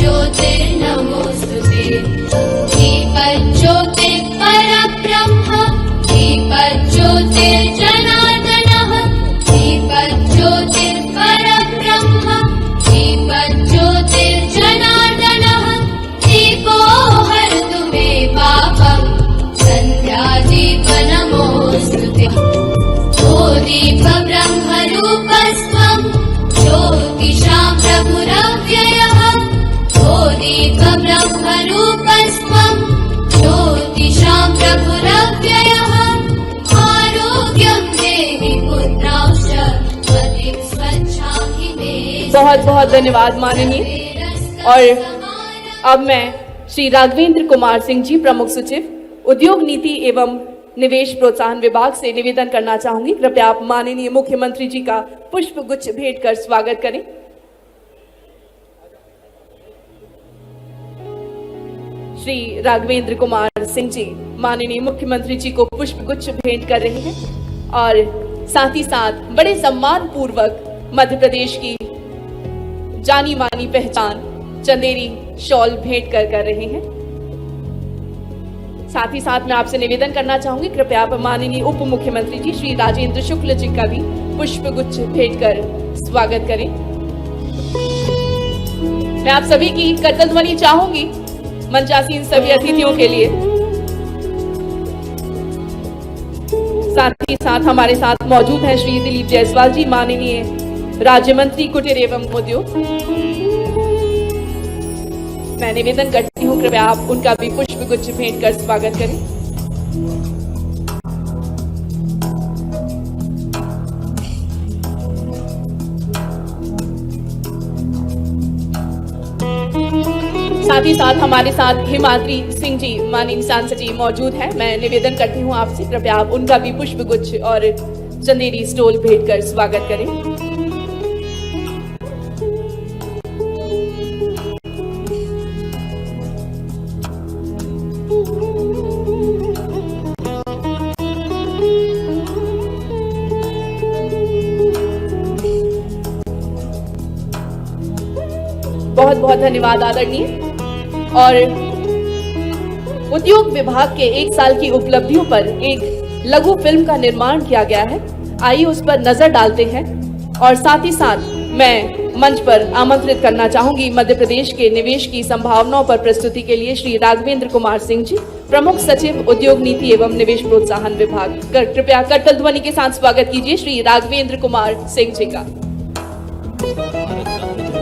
दीपज्योतिर्नमोऽस्तुते दीपज्योतिर्परब्रह्म दीपज्योतिर्जनार्दनः दीपज्योतिर्परब्रह्म दीपज्योतिर्जनार्दनः दीपो हरतु मे पापम् सन्ध्यादीपनमोऽस्तुते ओ दीपब्रह्मरूपस्त्वं ज्योतिषां प्रभुरव्ययः ओ दीपब्रह्मरूपस्त्वं ज्योतिषां प्रभुरव्ययः आरोग्यं देहि पुत्रांश्च पतिं स्वच्छामि मे। बहुत बहुत धन्यवाद माननीय। और अब मैं श्री राघवेंद्र कुमार सिंह जी, प्रमुख सचिव उद्योग नीति एवं निवेश प्रोत्साहन विभाग से निवेदन करना चाहूंगी, कृपया आप माननीय मुख्यमंत्री जी का पुष्प गुच्छ भेंट कर स्वागत करें। श्री राघवेंद्र कुमार सिंह जी माननीय मुख्यमंत्री जी को पुष्प गुच्छ भेंट कर रहे हैं और साथ ही साथ बड़े सम्मान पूर्वक मध्य प्रदेश की जानी मानी पहचान चंदेरी शॉल भेंट कर रहे हैं। साथ ही साथ मैं आपसे निवेदन करना चाहूंगी, कृपया आप माननीय उप मुख्यमंत्री जी श्री राजेंद्र शुक्ल जी का भी पुष्प गुच्छ भेंट कर स्वागत करें। मैं आप सभी की करतल ध्वनि चाहूंगी मंचासीन सभी अतिथियों के लिए। साथ ही साथ हमारे साथ मौजूद हैं श्री दिलीप जायसवाल जी, माननीय राज्य मंत्री कुटीर एवं उद्योग। मैं निवेदन करती हूँ, कृपया आप उनका भी पुष्प गुच्छ भेंट कर स्वागत करें। साथ ही साथ हमारे साथ हिमाद्री सिंह जी माननीय सांसद जी मौजूद हैं। मैं निवेदन करती हूँ आपसे, कृपया आप उनका भी पुष्प गुच्छ और चंदेरी स्टोल भेंट कर स्वागत करें। बहुत बहुत धन्यवाद आदरणीय। और उद्योग विभाग के 1 साल की उपलब्धियों पर एक लघु फिल्म का निर्माण किया गया है, आइए उस पर नजर डालते हैं। और साथ ही साथ मैं मंच पर आमंत्रित करना चाहूंगी मध्य प्रदेश के निवेश की संभावनाओं पर प्रस्तुति के लिए श्री राघवेंद्र कुमार सिंह जी, प्रमुख सचिव उद्योग नीति एवं निवेश प्रोत्साहन विभाग। कृपया करतल ध्वनि के साथ स्वागत कीजिए श्री राघवेंद्र कुमार सिंह जी का।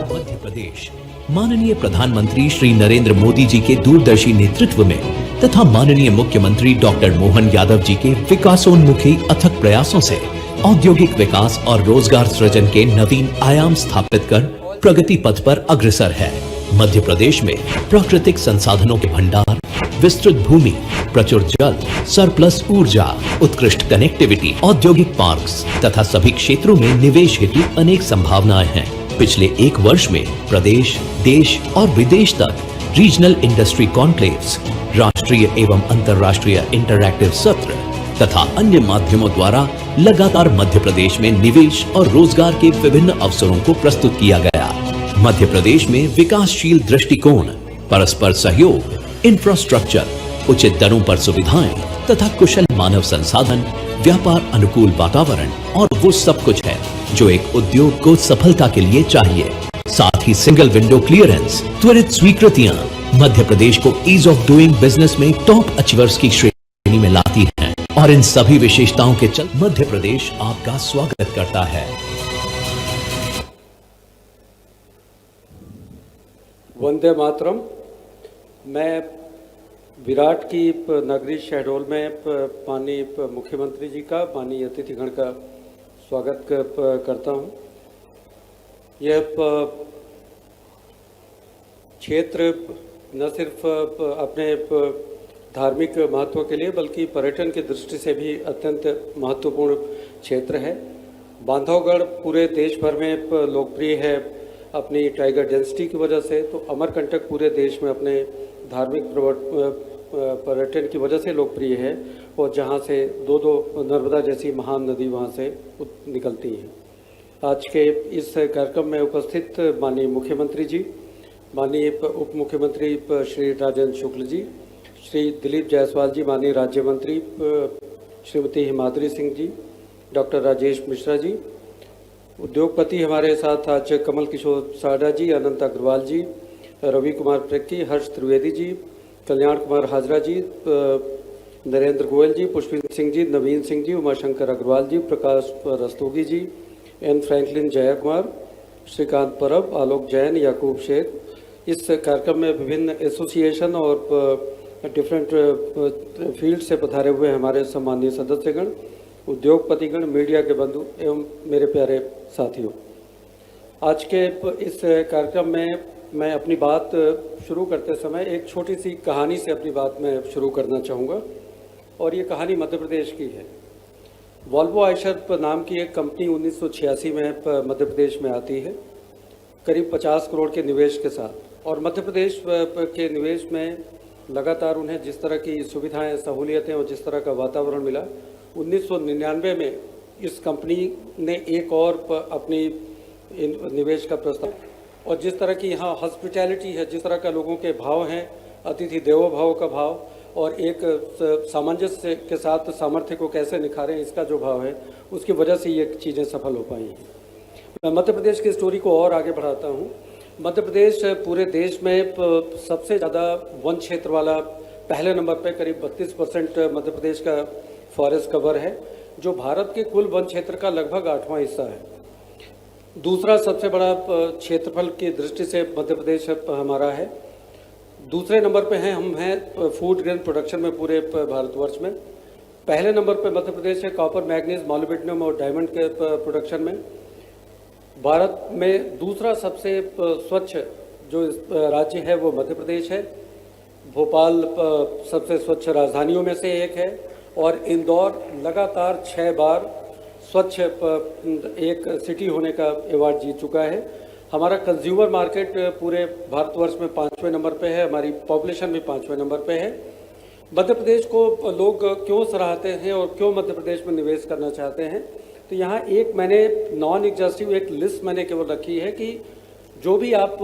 मध्य प्रदेश माननीय प्रधानमंत्री श्री नरेंद्र मोदी जी के दूरदर्शी नेतृत्व में तथा माननीय मुख्यमंत्री डॉक्टर मोहन यादव जी के विकासोन्मुखी अथक प्रयासों से औद्योगिक विकास और रोजगार सृजन के नवीन आयाम स्थापित कर प्रगति पथ पर अग्रसर है। मध्य प्रदेश में प्राकृतिक संसाधनों के भंडार, विस्तृत भूमि, प्रचुर जल, सरप्लस ऊर्जा, उत्कृष्ट कनेक्टिविटी, औद्योगिक पार्क्स तथा सभी क्षेत्रों में निवेश हेतु अनेक संभावनाएं हैं। पिछले 1 वर्ष में प्रदेश, देश और विदेश तक रीजनल इंडस्ट्री कॉन्क्लेव्स, राष्ट्रीय एवं अंतर्राष्ट्रीय इंटरैक्टिव सत्र तथा अन्य माध्यमों द्वारा लगातार मध्य प्रदेश में निवेश और रोजगार के विभिन्न अवसरों को प्रस्तुत किया गया। मध्य प्रदेश में विकासशील दृष्टिकोण, परस्पर सहयोग, इंफ्रास्ट्रक्चर, उचित दरों पर सुविधाएं तथा कुशल मानव संसाधन, व्यापार अनुकूल वातावरण और वो सब कुछ है जो एक उद्योग को सफलता के लिए चाहिए। साथ ही सिंगल विंडो क्लियरेंस, त्वरित स्वीकृतियां मध्य प्रदेश को ईज ऑफ डूइंग बिजनेस में टॉप अचीवर्स की श्रेणी में लाती हैं और इन सभी विशेषताओं के चलते मध्य प्रदेश आपका स्वागत करता है। वंदे मातरम। मैं विराट की नगरी शहडोल में माननीय मुख्यमंत्री जी का, माननीय अतिथिगण का स्वागत करता हूं। यह क्षेत्र न सिर्फ अपने धार्मिक महत्व के लिए बल्कि पर्यटन की दृष्टि से भी अत्यंत महत्वपूर्ण क्षेत्र है। बांधवगढ़ पूरे देश भर में लोकप्रिय है अपनी टाइगर डेंसिटी की वजह से, तो अमरकंटक पूरे देश में अपने धार्मिक पर्यटन की वजह से लोकप्रिय है और जहाँ से दो नर्मदा जैसी महान नदी वहाँ से निकलती हैं। आज के इस कार्यक्रम में उपस्थित माननीय मुख्यमंत्री जी, माननीय उप मुख्यमंत्री श्री राजेंद्र शुक्ल जी, श्री दिलीप जायसवाल जी, माननीय राज्य मंत्री श्रीमती हिमाद्री सिंह जी, डॉक्टर राजेश मिश्रा जी, उद्योगपति हमारे साथ आज कमल किशोर साडा जी, अनंत अग्रवाल जी, रवि कुमार प्रेक्की, हर्ष त्रिवेदी जी, कल्याण कुमार हाजरा जी, नरेंद्र गोयल जी, पुष्पिंदर सिंह जी, नवीन सिंह जी, उमाशंकर अग्रवाल जी, प्रकाश रस्तोगी जी, एन फ्रैंकलिन जया कुमार, श्रीकांत परब, आलोक जैन, याकूब शेख। इस कार्यक्रम में विभिन्न एसोसिएशन और डिफरेंट फील्ड से पधारे हुए हमारे सम्मानीय सदस्यगण, उद्योगपतिगण, मीडिया के बंधु एवं मेरे प्यारे साथियों, आज के इस कार्यक्रम में मैं अपनी बात शुरू करते समय एक छोटी सी कहानी से अपनी बात में शुरू करना चाहूँगा। और ये कहानी मध्य प्रदेश की है। वॉल्वो आइशर नाम की एक कंपनी 1986 में मध्य प्रदेश में आती है, करीब 50 करोड़ के निवेश के साथ। और मध्य प्रदेश के निवेश में लगातार उन्हें जिस तरह की सुविधाएं, सहूलियतें और जिस तरह का वातावरण मिला, 1999 में इस कंपनी ने एक और अपनी निवेश का प्रस्ताव, और जिस तरह की यहाँ हॉस्पिटैलिटी है, जिस तरह का लोगों के भाव हैं, अतिथि देवो भव का भाव, और एक सामंजस्य के साथ सामर्थ्य को कैसे निखारें, इसका जो भाव है, उसकी वजह से ये चीज़ें सफल हो पाई हैं। मैं मध्य प्रदेश की स्टोरी को और आगे बढ़ाता हूँ। मध्य प्रदेश पूरे देश में सबसे ज़्यादा वन क्षेत्र वाला, पहले नंबर पे करीब 32% मध्य प्रदेश का फॉरेस्ट कवर है, जो भारत के कुल वन क्षेत्र का लगभग 8वां हिस्सा है। दूसरा सबसे बड़ा क्षेत्रफल की दृष्टि से मध्य प्रदेश हमारा है। दूसरे नंबर पे हम हैं फूड ग्रेन प्रोडक्शन में पूरे भारतवर्ष में। पहले नंबर पे मध्य प्रदेश है कॉपर, मैग्नीज, मॉलिब्डेनम और डायमंड के प्रोडक्शन में। भारत में दूसरा सबसे स्वच्छ जो राज्य है वो मध्य प्रदेश है। भोपाल सबसे स्वच्छ राजधानियों में से एक है, और इंदौर लगातार 6 बार स्वच्छ एक सिटी होने का अवार्ड जीत चुका है। हमारा कंज्यूमर मार्केट पूरे भारतवर्ष में 5वें नंबर पे है, हमारी पॉपुलेशन भी 5वें नंबर पे है। मध्य प्रदेश को लोग क्यों सराहते हैं और क्यों मध्य प्रदेश में निवेश करना चाहते हैं, तो यहाँ एक मैंने नॉन एग्जॉस्टिव एक लिस्ट मैंने केवल रखी है कि जो भी आप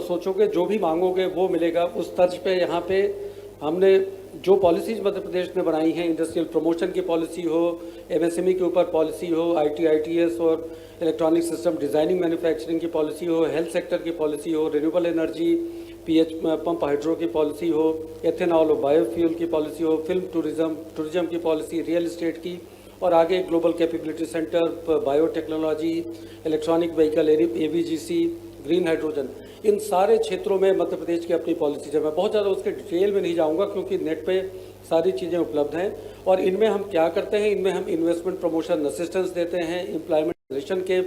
सोचोगे, जो भी मांगोगे वो मिलेगा। उस तर्ज पे यहाँ पे हमने जो पॉलिसीज मध्य प्रदेश ने बनाई हैं, इंडस्ट्रियल प्रमोशन की पॉलिसी हो, एमएसएमई के ऊपर पॉलिसी हो, आईटी, आईटीएस और इलेक्ट्रॉनिक सिस्टम डिज़ाइनिंग मैन्युफैक्चरिंग की पॉलिसी हो, हेल्थ सेक्टर की पॉलिसी हो, renewable energy, PH pump hydro की पॉलिसी हो, एथेनॉल और बायोफ्यूल की पॉलिसी हो, फिल्म टूरिज्म की पॉलिसी, रियल एस्टेट की, और आगे global capability centre, biotechnology, electronic vehicle, AVGC, green hydrogen, इन सारे क्षेत्रों में मध्य प्रदेश की अपनी पॉलिसीज है। मैं बहुत ज़्यादा उसके डिटेल में नहीं जाऊंगा क्योंकि नेट पे सारी चीज़ें उपलब्ध हैं। और इनमें हम क्या करते हैं, इनमें हम इन्वेस्टमेंट प्रमोशन असिस्टेंस देते हैं, एम्प्लॉयमेंट जनरेशन के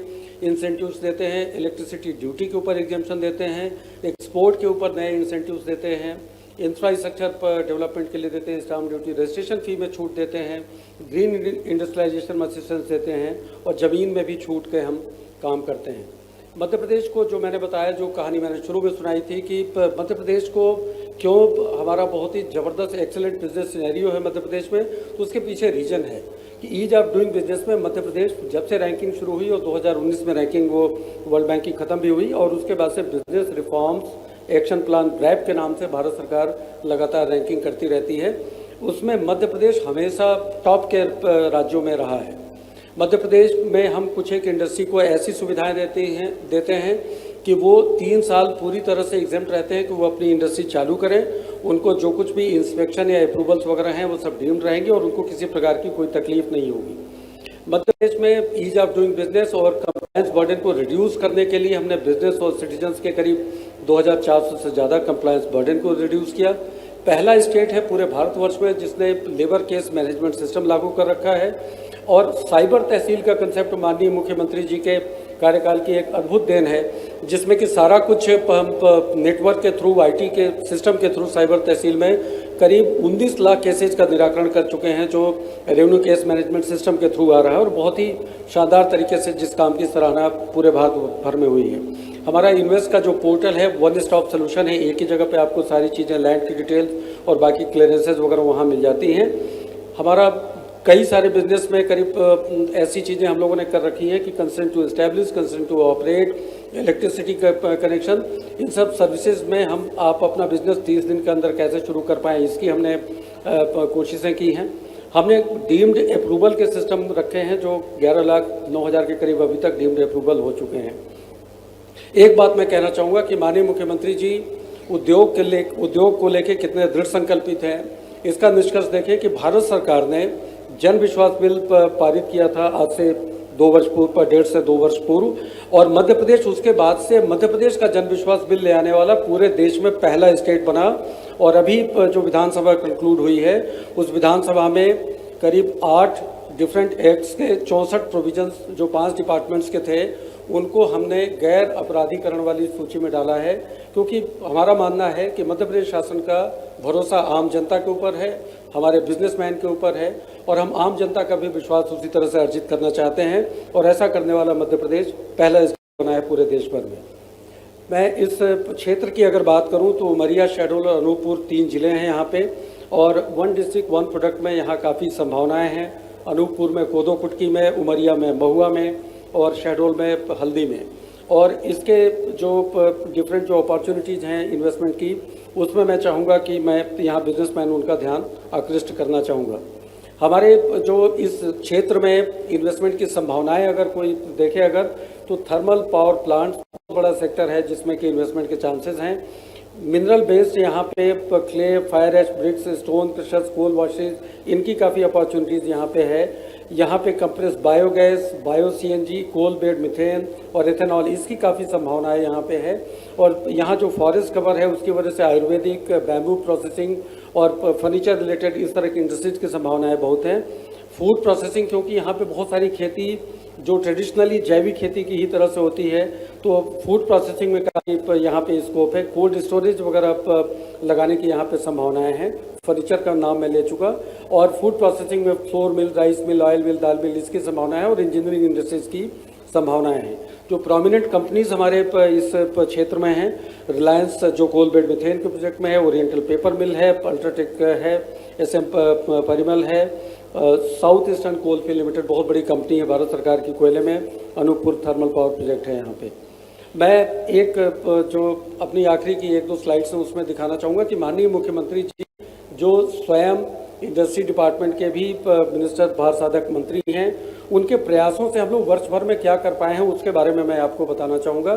इंसेंटिव्स देते हैं, इलेक्ट्रिसिटी ड्यूटी के ऊपर एग्जेम्पशन देते हैं, एक्सपोर्ट के ऊपर नए इंसेंटिव्स देते हैं, इंफ्रास्ट्रक्चर पर डेवलपमेंट के लिए देते हैं स्टाम्प ड्यूटी, रजिस्ट्रेशन फी में छूट देते हैं, ग्रीन इंडस्ट्रियलाइजेशन में असिस्टेंस देते हैं, और ज़मीन में भी छूट के हम काम करते हैं। मध्य प्रदेश को जो मैंने बताया, जो कहानी मैंने शुरू में सुनाई थी कि मध्य प्रदेश को क्यों हमारा बहुत ही ज़बरदस्त एक्सेलेंट बिजनेस सिनेरियो है मध्य प्रदेश में, तो उसके पीछे रीजन है कि ईज ऑफ डूइंग बिजनेस में मध्य प्रदेश जब से रैंकिंग शुरू हुई, और 2019 में रैंकिंग वो वर्ल्ड बैंक की ख़त्म भी हुई, और उसके बाद से business reforms action plan wrap के नाम से भारत सरकार लगातार रैंकिंग करती रहती है। उसमें मध्य प्रदेश हमेशा टॉप के राज्यों में रहा है। मध्य प्रदेश में हम कुछ एक इंडस्ट्री को ऐसी सुविधाएं देते हैं कि वो 3 साल पूरी तरह से एग्जेम्प्ट रहते हैं कि वो अपनी इंडस्ट्री चालू करें। उनको जो कुछ भी इंस्पेक्शन या अप्रूवल्स वगैरह हैं वो सब डीम्ड रहेंगे और उनको किसी प्रकार की कोई तकलीफ नहीं होगी। मध्य प्रदेश में ईज ऑफ डूइंग बिजनेस और कंप्लायंस बर्डन को रिड्यूस करने के लिए हमने बिजनेस और सिटीजन्स के करीब 2400 से ज़्यादा कंप्लायंस बर्डन को रिड्यूस किया। पहला स्टेट है पूरे भारतवर्ष में जिसने लेबर केस मैनेजमेंट सिस्टम लागू कर रखा है, और साइबर तहसील का कंसेप्ट माननीय मुख्यमंत्री जी के कार्यकाल की एक अद्भुत देन है, जिसमें कि सारा कुछ नेटवर्क के थ्रू, आईटी के सिस्टम के थ्रू साइबर तहसील में करीब 19 लाख केसेज का निराकरण कर चुके हैं, जो रेवेन्यू केस मैनेजमेंट सिस्टम के थ्रू आ रहा है, और बहुत ही शानदार तरीके से जिस काम की सराहना पूरे भारत भर में हुई है। हमारा इन्वेस्ट का जो पोर्टल है वन स्टॉप सोल्यूशन है, एक ही जगह पे आपको सारी चीज़ें, लैंड की डिटेल्स और बाकी क्लियरेंसेज वगैरह वहाँ मिल जाती हैं। हमारा कई सारे बिजनेस में करीब ऐसी चीज़ें हम लोगों ने कर रखी हैं कि consent to establish, consent to operate, electricity का कनेक्शन, इन सब सर्विसेज में आप अपना बिजनेस 30 दिन के अंदर कैसे शुरू कर पाएँ, इसकी हमने कोशिशें की हैं। हमने डीम्ड अप्रूवल के सिस्टम रखे हैं जो 11,09,000 के करीब अभी तक डीम्ड अप्रूवल हो चुके हैं। एक बात मैं कहना चाहूँगा कि माननीय मुख्यमंत्री जी उद्योग को लेके कितने दृढ़ संकल्पित हैं, इसका निष्कर्ष देखें कि भारत सरकार ने जन विश्वास बिल पारित किया था आज से 2 वर्ष पूर्व, 1.5 से 2 वर्ष पूर्व, और मध्य प्रदेश उसके बाद से मध्य प्रदेश का जन विश्वास बिल ले आने वाला पूरे देश में पहला स्टेट बना। और अभी जो विधानसभा कंक्लूड हुई है उस विधानसभा में करीब 8 डिफरेंट एक्ट्स के 64 प्रोविजंस जो 5 डिपार्टमेंट्स के थे उनको हमने गैर अपराधीकरण वाली सूची में डाला है, क्योंकि हमारा मानना है कि मध्य प्रदेश शासन का भरोसा आम जनता के ऊपर है, हमारे बिजनेसमैन के ऊपर है, और हम आम जनता का भी विश्वास उसी तरह से अर्जित करना चाहते हैं, और ऐसा करने वाला मध्य प्रदेश पहला स्टेट बना है पूरे देश भर में। मैं इस क्षेत्र की अगर बात करूं तो उमरिया, शहडोल और अनूपपुर 3 जिले हैं यहाँ पे, और 1 डिस्ट्रिक्ट 1 प्रोडक्ट में यहाँ काफ़ी संभावनाएं हैं। अनूपपुर में कोदो कुटकी में, उमरिया में महुआ में, और शहडोल में हल्दी में। और इसके जो डिफरेंट जो अपॉर्चुनिटीज़ हैं इन्वेस्टमेंट की, उसमें मैं चाहूँगा कि मैं यहाँ बिजनेसमैन उनका ध्यान आकृष्ट करना चाहूँगा। हमारे जो इस क्षेत्र में इन्वेस्टमेंट की संभावनाएं अगर कोई देखे अगर तो थर्मल पावर प्लांट बड़ा सेक्टर है जिसमें कि इन्वेस्टमेंट के चांसेस हैं। मिनरल बेस्ड यहाँ पे clay, fire ash bricks, stone crushers, coal washes, इनकी काफ़ी अपॉर्चुनिटीज़ यहाँ पे है। यहाँ पे compress biogas, bio CNG, coal bed methane और एथेनॉल, इसकी काफ़ी संभावनाएं यहाँ पे है। और यहाँ जो फॉरेस्ट कवर है उसकी वजह से आयुर्वेदिक, बैम्बू प्रोसेसिंग और फर्नीचर रिलेटेड इस तरह की इंडस्ट्रीज की संभावनाएं बहुत हैं। फूड प्रोसेसिंग, क्योंकि यहाँ पे बहुत सारी खेती जो ट्रेडिशनली जैविक खेती की ही तरह से होती है, तो फूड प्रोसेसिंग में काफ़ी यहाँ पे स्कोप है। कोल्ड स्टोरेज वगैरह लगाने की यहाँ पे संभावनाएं हैं। फर्नीचर का नाम मैं ले चुका, और फूड प्रोसेसिंग में flour mill, rice mill, oil mill, दाल मिल, इसकी संभावनाएं हैं, और इंजीनियरिंग इंडस्ट्रीज की संभावनाएं हैं। जो प्रोमिनेंट कंपनीज हमारे इस क्षेत्र में हैं, रिलायंस जो कोल बेड मिथेन के प्रोजेक्ट में है, ओरिएंटल पेपर मिल है, अल्ट्राटेक है, SM परिमल है, साउथ ईस्टर्न कोलफील्ड लिमिटेड बहुत बड़ी कंपनी है भारत सरकार की कोयले में, अनूपपुर थर्मल पावर प्रोजेक्ट है यहाँ पे। मैं एक जो अपनी आखिरी की 1-2 स्लाइड्स हैं उसमें दिखाना चाहूँगा कि माननीय मुख्यमंत्री जी जो स्वयं इंडस्ट्री डिपार्टमेंट के भी मिनिस्टर भार साधक मंत्री हैं, उनके प्रयासों से हम लोग वर्ष भर में क्या कर पाए हैं उसके बारे में मैं आपको बताना चाहूँगा।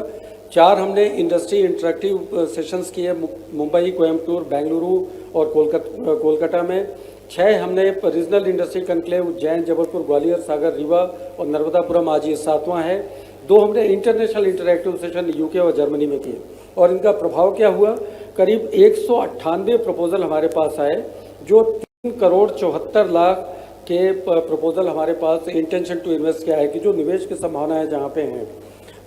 4 हमने इंडस्ट्री इंटरेक्टिव सेशंस किए मुंबई, कोयम्बटूर, बेंगलुरु और कोलकाता में। 6 हमने regional industry conclave Ujjain, Jabalpur, Gwalior, Sagar, Rewa और नर्मदापुरम, आज ये 7वां है। 2 हमने इंटरनेशनल इंटरेक्टिव सेशन UK और जर्मनी में किए, और इनका प्रभाव क्या हुआ, करीब 198 प्रपोजल हमारे पास आए, जो 3,74,00,000 के प्रपोजल हमारे पास इंटेंशन टू इन्वेस्ट के आए कि जो निवेश की संभावनाएं जहाँ पे हैं।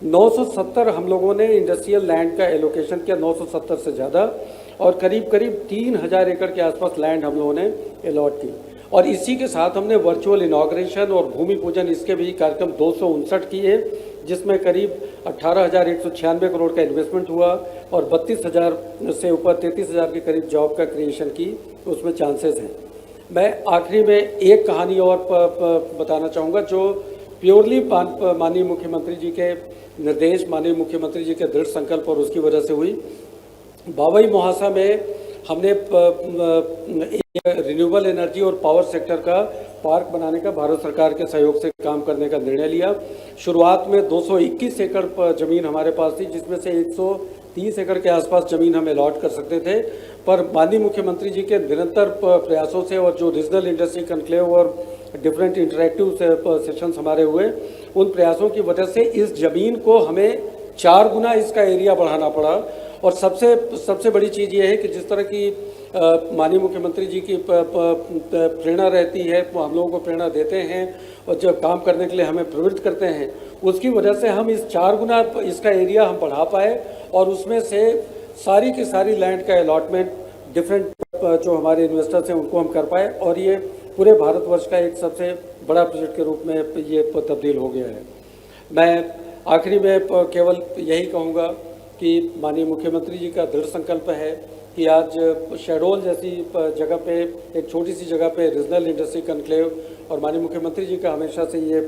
970 हम लोगों ने इंडस्ट्रियल लैंड का एलोकेशन किया, 970 से ज़्यादा, और करीब 3,000 एकड़ के आसपास लैंड हम लोगों ने अलॉट की। और इसी के साथ हमने वर्चुअल इनॉग्रेशन और भूमि पूजन, इसके भी कार्यक्रम 259 किए, जिसमें करीब 18,196 करोड़ का इन्वेस्टमेंट हुआ, और 32,000 से ऊपर 33,000 के करीब जॉब का क्रिएशन की उसमें चांसेस हैं। मैं आखिरी में एक कहानी और बताना चाहूँगा जो प्योरली माननीय मुख्यमंत्री जी के निर्देश, माननीय मुख्यमंत्री जी के दृढ़ संकल्प और उसकी वजह से हुई। बावई मोहासा में हमने रिन्यूएबल एनर्जी और पावर सेक्टर का पार्क बनाने का भारत सरकार के सहयोग से काम करने का निर्णय लिया। शुरुआत में 221 एकड़ ज़मीन हमारे पास थी, जिसमें से 130 एकड़ के आसपास ज़मीन हम अलॉट कर सकते थे, पर माननीय मुख्यमंत्री जी के निरंतर प्रयासों से और जो रीजनल इंडस्ट्री कॉन्क्लेव और डिफरेंट इंटरेक्टिव सेशंस हमारे हुए, उन प्रयासों की वजह से इस ज़मीन को हमें 4 गुना इसका एरिया बढ़ाना पड़ा। और सबसे बड़ी चीज़ ये है कि जिस तरह की माननीय मुख्यमंत्री जी की प्रेरणा रहती है, वो हम लोगों को प्रेरणा देते हैं और जब काम करने के लिए हमें प्रवृत्त करते हैं, उसकी वजह से हम इस 4 गुना इसका एरिया हम बढ़ा पाए, और उसमें से सारी की सारी लैंड का अलॉटमेंट डिफरेंट जो हमारे इन्वेस्टर्स हैं उनको हम कर पाए, और ये पूरे भारतवर्ष का एक सबसे बड़ा प्रोजेक्ट के रूप में ये तब्दील हो गया है। मैं आखिरी में केवल यही कहूँगा कि माननीय मुख्यमंत्री जी का दृढ़ संकल्प है कि आज शहडोल जैसी जगह पे, एक छोटी सी जगह पे रीजनल इंडस्ट्री कॉन्क्लेव और माननीय मुख्यमंत्री जी का हमेशा से ये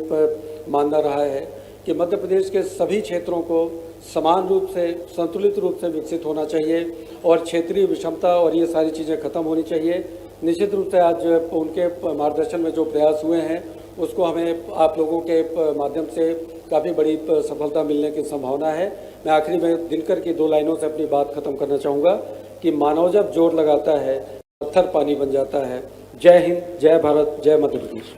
मानना रहा है कि मध्य प्रदेश के सभी क्षेत्रों को समान रूप से, संतुलित रूप से विकसित होना चाहिए और क्षेत्रीय विषमता और ये सारी चीज़ें खत्म होनी चाहिए। निश्चित रूप से आज उनके मार्गदर्शन में जो प्रयास हुए हैं उसको हमें आप लोगों के माध्यम से काफ़ी बड़ी सफलता मिलने की संभावना है। मैं आखिरी में दिनकर की 2 लाइनों से अपनी बात खत्म करना चाहूँगा कि मानव जब जोर लगाता है पत्थर पानी बन जाता है। जय हिंद, जय भारत, जय मध्य प्रदेश।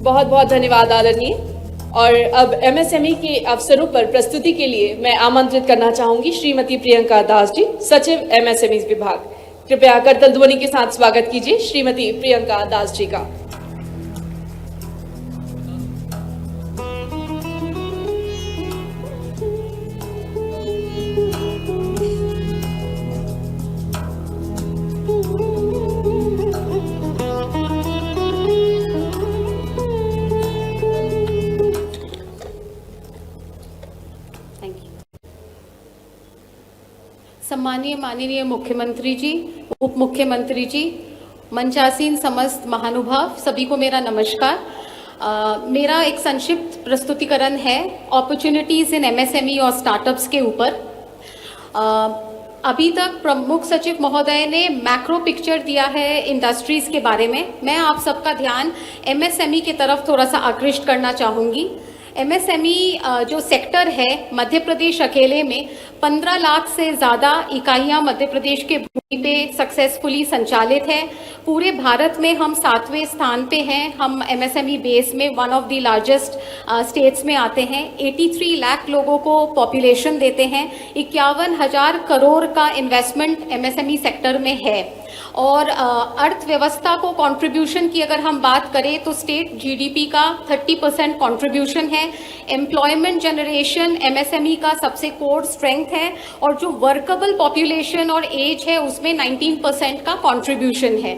बहुत बहुत धन्यवाद आदरणीय। और अब एमएसएमई के अवसरों पर प्रस्तुति के लिए मैं आमंत्रित करना चाहूंगी श्रीमती प्रियंका दास जी, सचिव एमएसएमई विभाग। कृपया करतल ध्वनि के साथ स्वागत कीजिए श्रीमती प्रियंका दास जी का। सम्मानीय माननीय मुख्यमंत्री जी, उप मुख्यमंत्री जी, मंचासीन समस्त महानुभाव, सभी को मेरा नमस्कार। मेरा एक संक्षिप्त प्रस्तुतिकरण है अपॉर्चुनिटीज़ इन एमएसएमई और स्टार्टअप्स के ऊपर। अभी तक प्रमुख सचिव महोदय ने मैक्रो पिक्चर दिया है इंडस्ट्रीज़ के बारे में। मैं आप सबका ध्यान एमएसएमई की तरफ थोड़ा सा आकृष्ट करना चाहूँगी। एमएसएमई जो सेक्टर है, मध्य प्रदेश अकेले में 15 लाख से ज़्यादा इकाइयाँ मध्य प्रदेश के भूमि पे सक्सेसफुली संचालित है। पूरे भारत में हम 7वें स्थान पे हैं। हम एमएसएमई बेस में one of the largest states में आते हैं। 83 लाख लोगों को पॉपुलेशन देते हैं। 51,000 करोड़ का इन्वेस्टमेंट एमएसएमई सेक्टर में है। और अर्थव्यवस्था को कंट्रीब्यूशन की अगर हम बात करें तो स्टेट जीडीपी का 30% कंट्रीब्यूशन है। एम्प्लॉयमेंट जनरेशन एमएसएमई का सबसे कोर स्ट्रेंथ है और जो वर्कबल पॉपुलेशन और एज है उसमें 19% का कंट्रीब्यूशन है।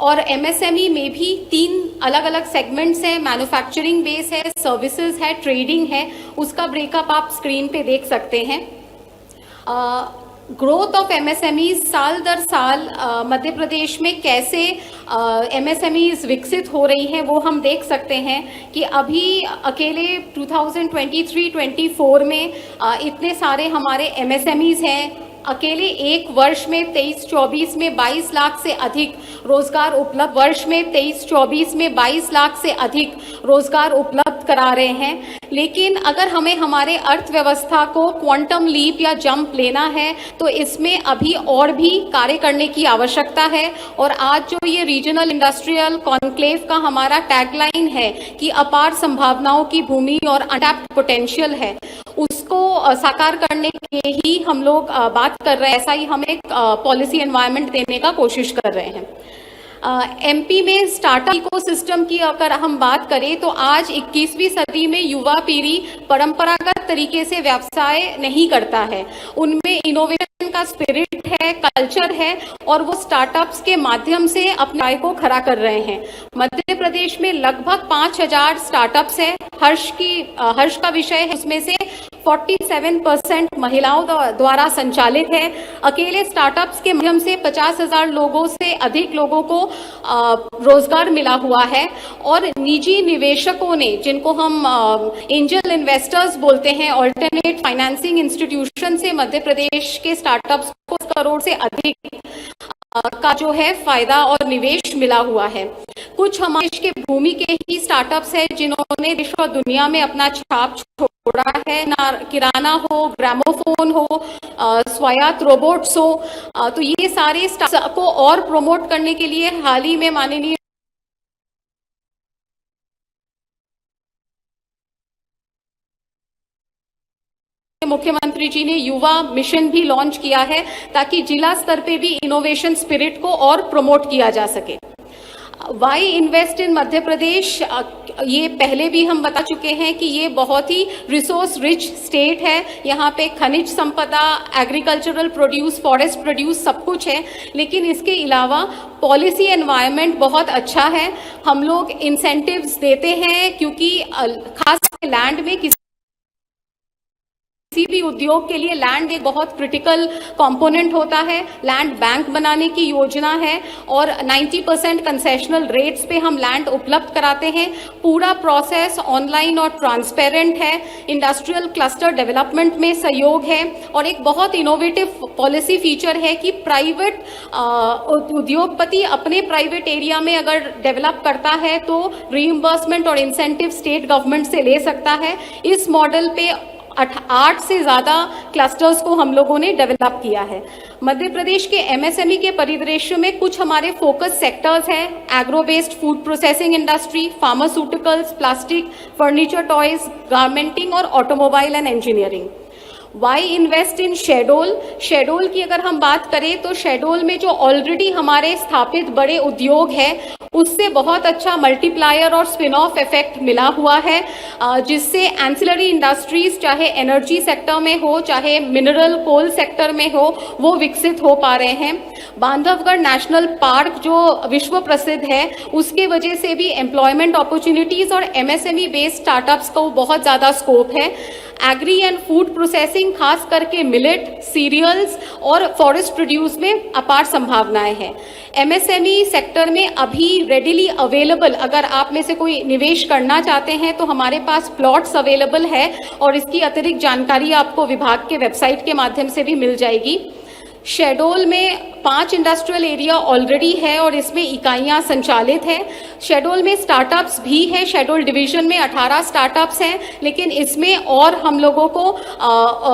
और एमएसएमई में भी 3 अलग अलग सेगमेंट्स हैं। मैन्युफैक्चरिंग बेस है, सर्विसेज है, ट्रेडिंग है। उसका ब्रेकअप आप स्क्रीन पे देख सकते हैं। ग्रोथ ऑफ एमएसएमईज साल दर साल मध्य प्रदेश में कैसे एमएसएमईज विकसित हो रही हैं वो हम देख सकते हैं कि अभी अकेले 2023-24 में इतने सारे हमारे एमएसएमईज हैं। अकेले एक वर्ष में 23-24 में 22 लाख से अधिक रोजगार उपलब्ध, वर्ष में 23-24 में 22 लाख से अधिक रोजगार उपलब्ध करा रहे हैं। लेकिन अगर हमें हमारे अर्थव्यवस्था को क्वांटम लीप या जंप लेना है तो इसमें अभी और भी कार्य करने की आवश्यकता है। और आज जो ये रीजनल इंडस्ट्रियल कॉन्क्लेव का हमारा टैगलाइन है कि अपार संभावनाओं की भूमि और अनटैप्ड पोटेंशियल है, उसको साकार करने के ही हम लोग बात कर रहे हैं। ऐसा ही हम एक पॉलिसी एनवायरनमेंट देने का कोशिश कर रहे हैं। एमपी में स्टार्टअप इकोसिस्टम की अगर हम बात करें तो आज 21वीं सदी में युवा पीढ़ी परंपरागत तरीके से व्यवसाय नहीं करता है। उनमें इनोवेशन का स्पिरिट है, कल्चर है और वो स्टार्टअप्स के माध्यम से अपने आय को खड़ा कर रहे हैं। मध्य प्रदेश में लगभग 5,000 स्टार्टअप्स है। हर्ष का विषय है, उसमें से 47% महिलाओं द्वारा संचालित है। अकेले स्टार्टअप्स के माध्यम से 50,000 लोगों से अधिक लोगों को रोजगार मिला हुआ है। और निजी निवेशकों ने, जिनको हम एंजल इन्वेस्टर्स बोलते हैं, ऑल्टरनेट फाइनेंसिंग इंस्टीट्यूशन से मध्य प्रदेश के स्टार्टअप्स को 1 करोड़ से अधिक का जो है फायदा और निवेश मिला हुआ है। कुछ हमारे देश के भूमि के ही स्टार्टअप्स है जिन्होंने देश और दुनिया में अपना छाप छोड़ा है। ना किराना हो, ग्रामोफोन हो, स्वायत्त रोबोट्स हो, तो ये सारे स्टार्टअप को और प्रमोट करने के लिए हाल ही में माननीय मुख्यमंत्री जी ने युवा मिशन भी लॉन्च किया है ताकि जिला स्तर पे भी इनोवेशन स्पिरिट को और प्रमोट किया जा सके। वाई इन्वेस्ट इन मध्य प्रदेश, ये पहले भी हम बता चुके हैं कि ये बहुत ही रिसोर्स रिच स्टेट है। यहाँ पे खनिज संपदा, एग्रीकल्चरल प्रोड्यूस, फॉरेस्ट प्रोड्यूस सब कुछ है। लेकिन इसके अलावा पॉलिसी एनवायरनमेंट बहुत अच्छा है। हम लोग इंसेंटिव्स देते हैं क्योंकि खास लैंड में किसी किसी भी उद्योग के लिए लैंड एक बहुत क्रिटिकल कंपोनेंट होता है। लैंड बैंक बनाने की योजना है और 90% कंसेशनल रेट्स पे हम लैंड उपलब्ध कराते हैं। पूरा प्रोसेस ऑनलाइन और ट्रांसपेरेंट है। इंडस्ट्रियल क्लस्टर डेवलपमेंट में सहयोग है और एक बहुत इनोवेटिव पॉलिसी फीचर है कि प्राइवेट उद्योगपति अपने प्राइवेट एरिया में अगर डेवलप करता है तो रीइंबर्समेंट और इंसेंटिव स्टेट गवर्नमेंट से ले सकता है। इस मॉडल पे 8 से ज़्यादा क्लस्टर्स को हम लोगों ने डेवलप किया है। मध्य प्रदेश के एमएसएमई के परिदृश्य में कुछ हमारे फोकस सेक्टर्स हैं: agro based food processing industry, pharmaceuticals, plastic, furniture, toys, garmenting और automobile and engineering. Why invest in Shahdol? Shahdol की अगर हम बात करें तो शेडोल में जो ऑलरेडी हमारे स्थापित बड़े उद्योग हैं उससे बहुत अच्छा मल्टीप्लायर और स्पिन ऑफ इफेक्ट मिला हुआ है, जिससे एंसिलरी इंडस्ट्रीज चाहे एनर्जी सेक्टर में हो चाहे मिनरल कोल सेक्टर में हो वो विकसित हो पा रहे हैं। बांधवगढ़ नेशनल पार्क जो विश्व प्रसिद्ध है उसके वजह से भी एम्प्लॉयमेंट अपॉर्चुनिटीज और एमएसएमई बेस्ड स्टार्टअप्स को बहुत ज़्यादा स्कोप है। एग्री एंड फूड प्रोसेसिंग खास करके मिलेट, सीरियल्स और फॉरेस्ट प्रोड्यूस में अपार संभावनाएं हैं। एमएसएमई सेक्टर में अभी रेडिली अवेलेबल अगर आप में से कोई निवेश करना चाहते हैं तो हमारे पास प्लॉट्स अवेलेबल है और इसकी अतिरिक्त जानकारी आपको विभाग के वेबसाइट के माध्यम से भी मिल जाएगी। शेडोल में 5 इंडस्ट्रियल एरिया ऑलरेडी है और इसमें इकाइयां संचालित हैं। शेडोल में स्टार्टअप्स भी है। शेडोल डिवीजन में 18 स्टार्टअप्स हैं, लेकिन इसमें और हम लोगों को